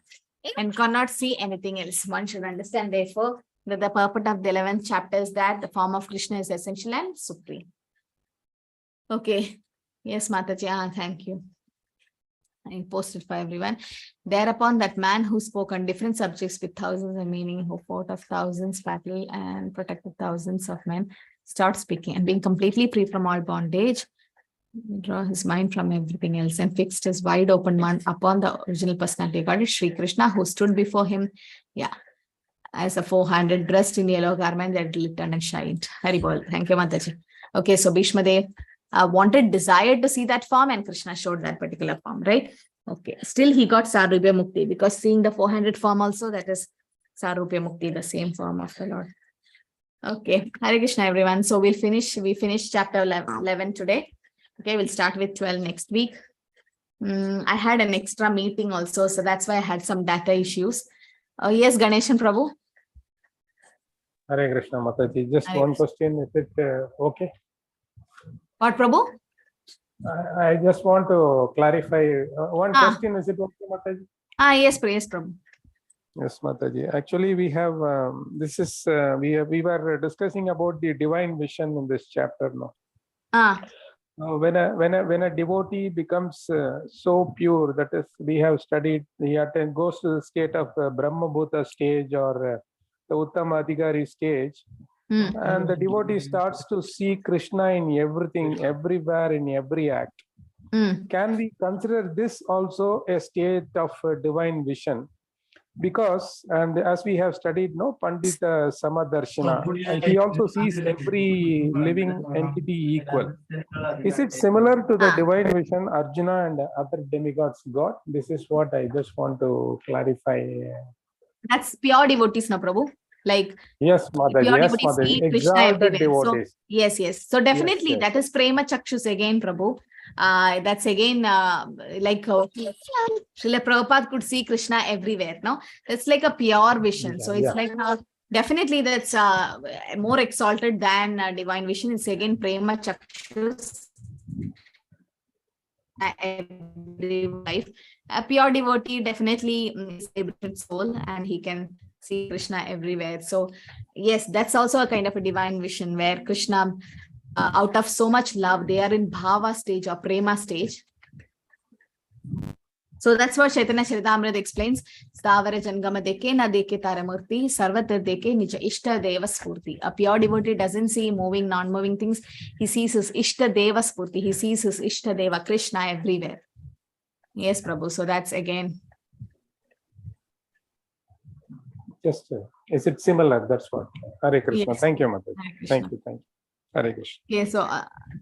and cannot see anything else. One should understand, therefore, that the purport of the 11th chapter is that the form of Krishna is essential and supreme. Okay. Yes, Mataji. Thank you. I posted for everyone. Thereupon, that man who spoke on different subjects with thousands of meaning, who fought of thousands, battled and protected thousands of men, starts speaking, and being completely free from all bondage, draw his mind from everything else and fixed his wide open mind upon the original personality, God, Shri Krishna, who stood before him, as a 400 dressed in yellow garment that glittered and shined. Hari Bol. Thank you, Mataji. Okay, so Bhishma Dev desired to see that form, and Krishna showed that particular form, right? Okay, still he got Sarupya Mukti, because seeing the 400 form also, that is Sarupya Mukti, the same form of the Lord. Okay, Hare Krishna, everyone. So we finished chapter 11 today. Okay, we'll start with 12 next week. I had an extra meeting also, so that's why I had some data issues. Yes, Ganeshan Prabhu. Hare Krishna, Mataji. Just Hare one Krishna. question. Is it okay? What, Prabhu? I just want to clarify one question. Is it okay, Mataji? Yes, Prabhu. Yes, Mataji. Actually, we have we were discussing about the divine vision in this chapter now. When a devotee becomes so pure, that is, we have studied, he goes to the state of Brahma Bhuta stage or the Uttama Adhikari stage, and the devotee starts to see Krishna in everything, everywhere, in every act. Can we consider this also a state of divine vision? Because, and as we have studied, Pandita Samadarshana, and he also sees every living entity equal. Is it similar to the divine vision Arjuna and other demigods got? This is what I just want to clarify. That's pure devotees, no, Prabhu. Like, yes, Mataji. pure Yes, devotees see Mataji. Krishna everywhere. Devotees. So, yes. So definitely, yes. that is Prema Chakshus again, Prabhu. That's again like Srila Prabhupada could see Krishna everywhere. No, it's like a pure vision. So it's like definitely that's more exalted than divine vision. It's again Prema Chakshus. Every life, a pure devotee definitely is a liberated soul, and he can see Krishna everywhere. So yes, that's also a kind of a divine vision where Krishna, out of so much love, they are in bhava stage or prema stage. So that's what Chaitanya Charitamrita explains. Stavara Jangama deke na deke taramurti, sarvatra deke nija ishta deva spurti. A pure devotee doesn't see moving, non-moving things. He sees his ishta deva spurti. He sees his ishta deva Krishna everywhere. Yes, Prabhu. So that's again. Just, is it similar? That's what. Hare Krishna. Yes. Thank you, Mataji. Hare Krishna. Thank you. Hare Krishna. Okay, so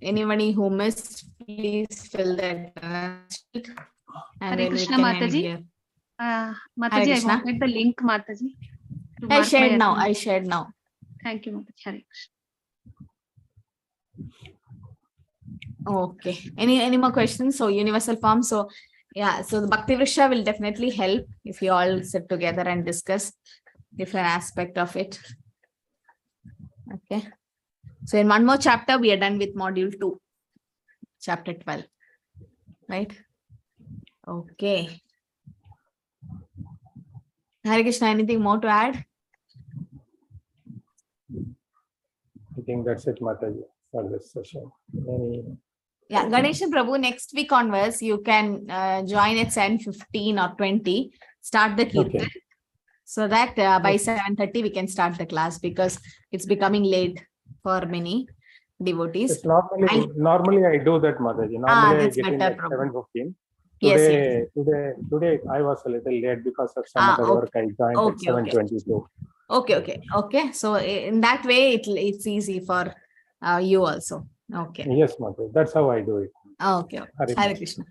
anybody who missed, please fill that. And Hare Krishna, Mataji. Mataji, I wanted the link, Mataji. I shared now. Thank you, Mataji. Hare Krishna. Okay. Any more questions? So universal form. So yeah, so the Bhakti Vrisha will definitely help if you all sit together and discuss different aspect of it. Okay. So in one more chapter, we are done with module 2, chapter 12. Right? Okay. Hare Krishna, anything more to add? I think that's it, Mataji, for this session. Yeah, Ganeshan Prabhu, next week onwards, you can join at 7:15 or 20, start the Kirtan. Okay. So that by 7:30 we can start the class, because it's becoming late for many devotees. It's normally I do that, Mataji. Normally I get in at 7:15. Today I was a little late because of some other work. I joined at 7:22. Okay. So in that way, it's easy for you also. Okay. Yes, Mataji. That's how I do it. Okay. Hare Krishna.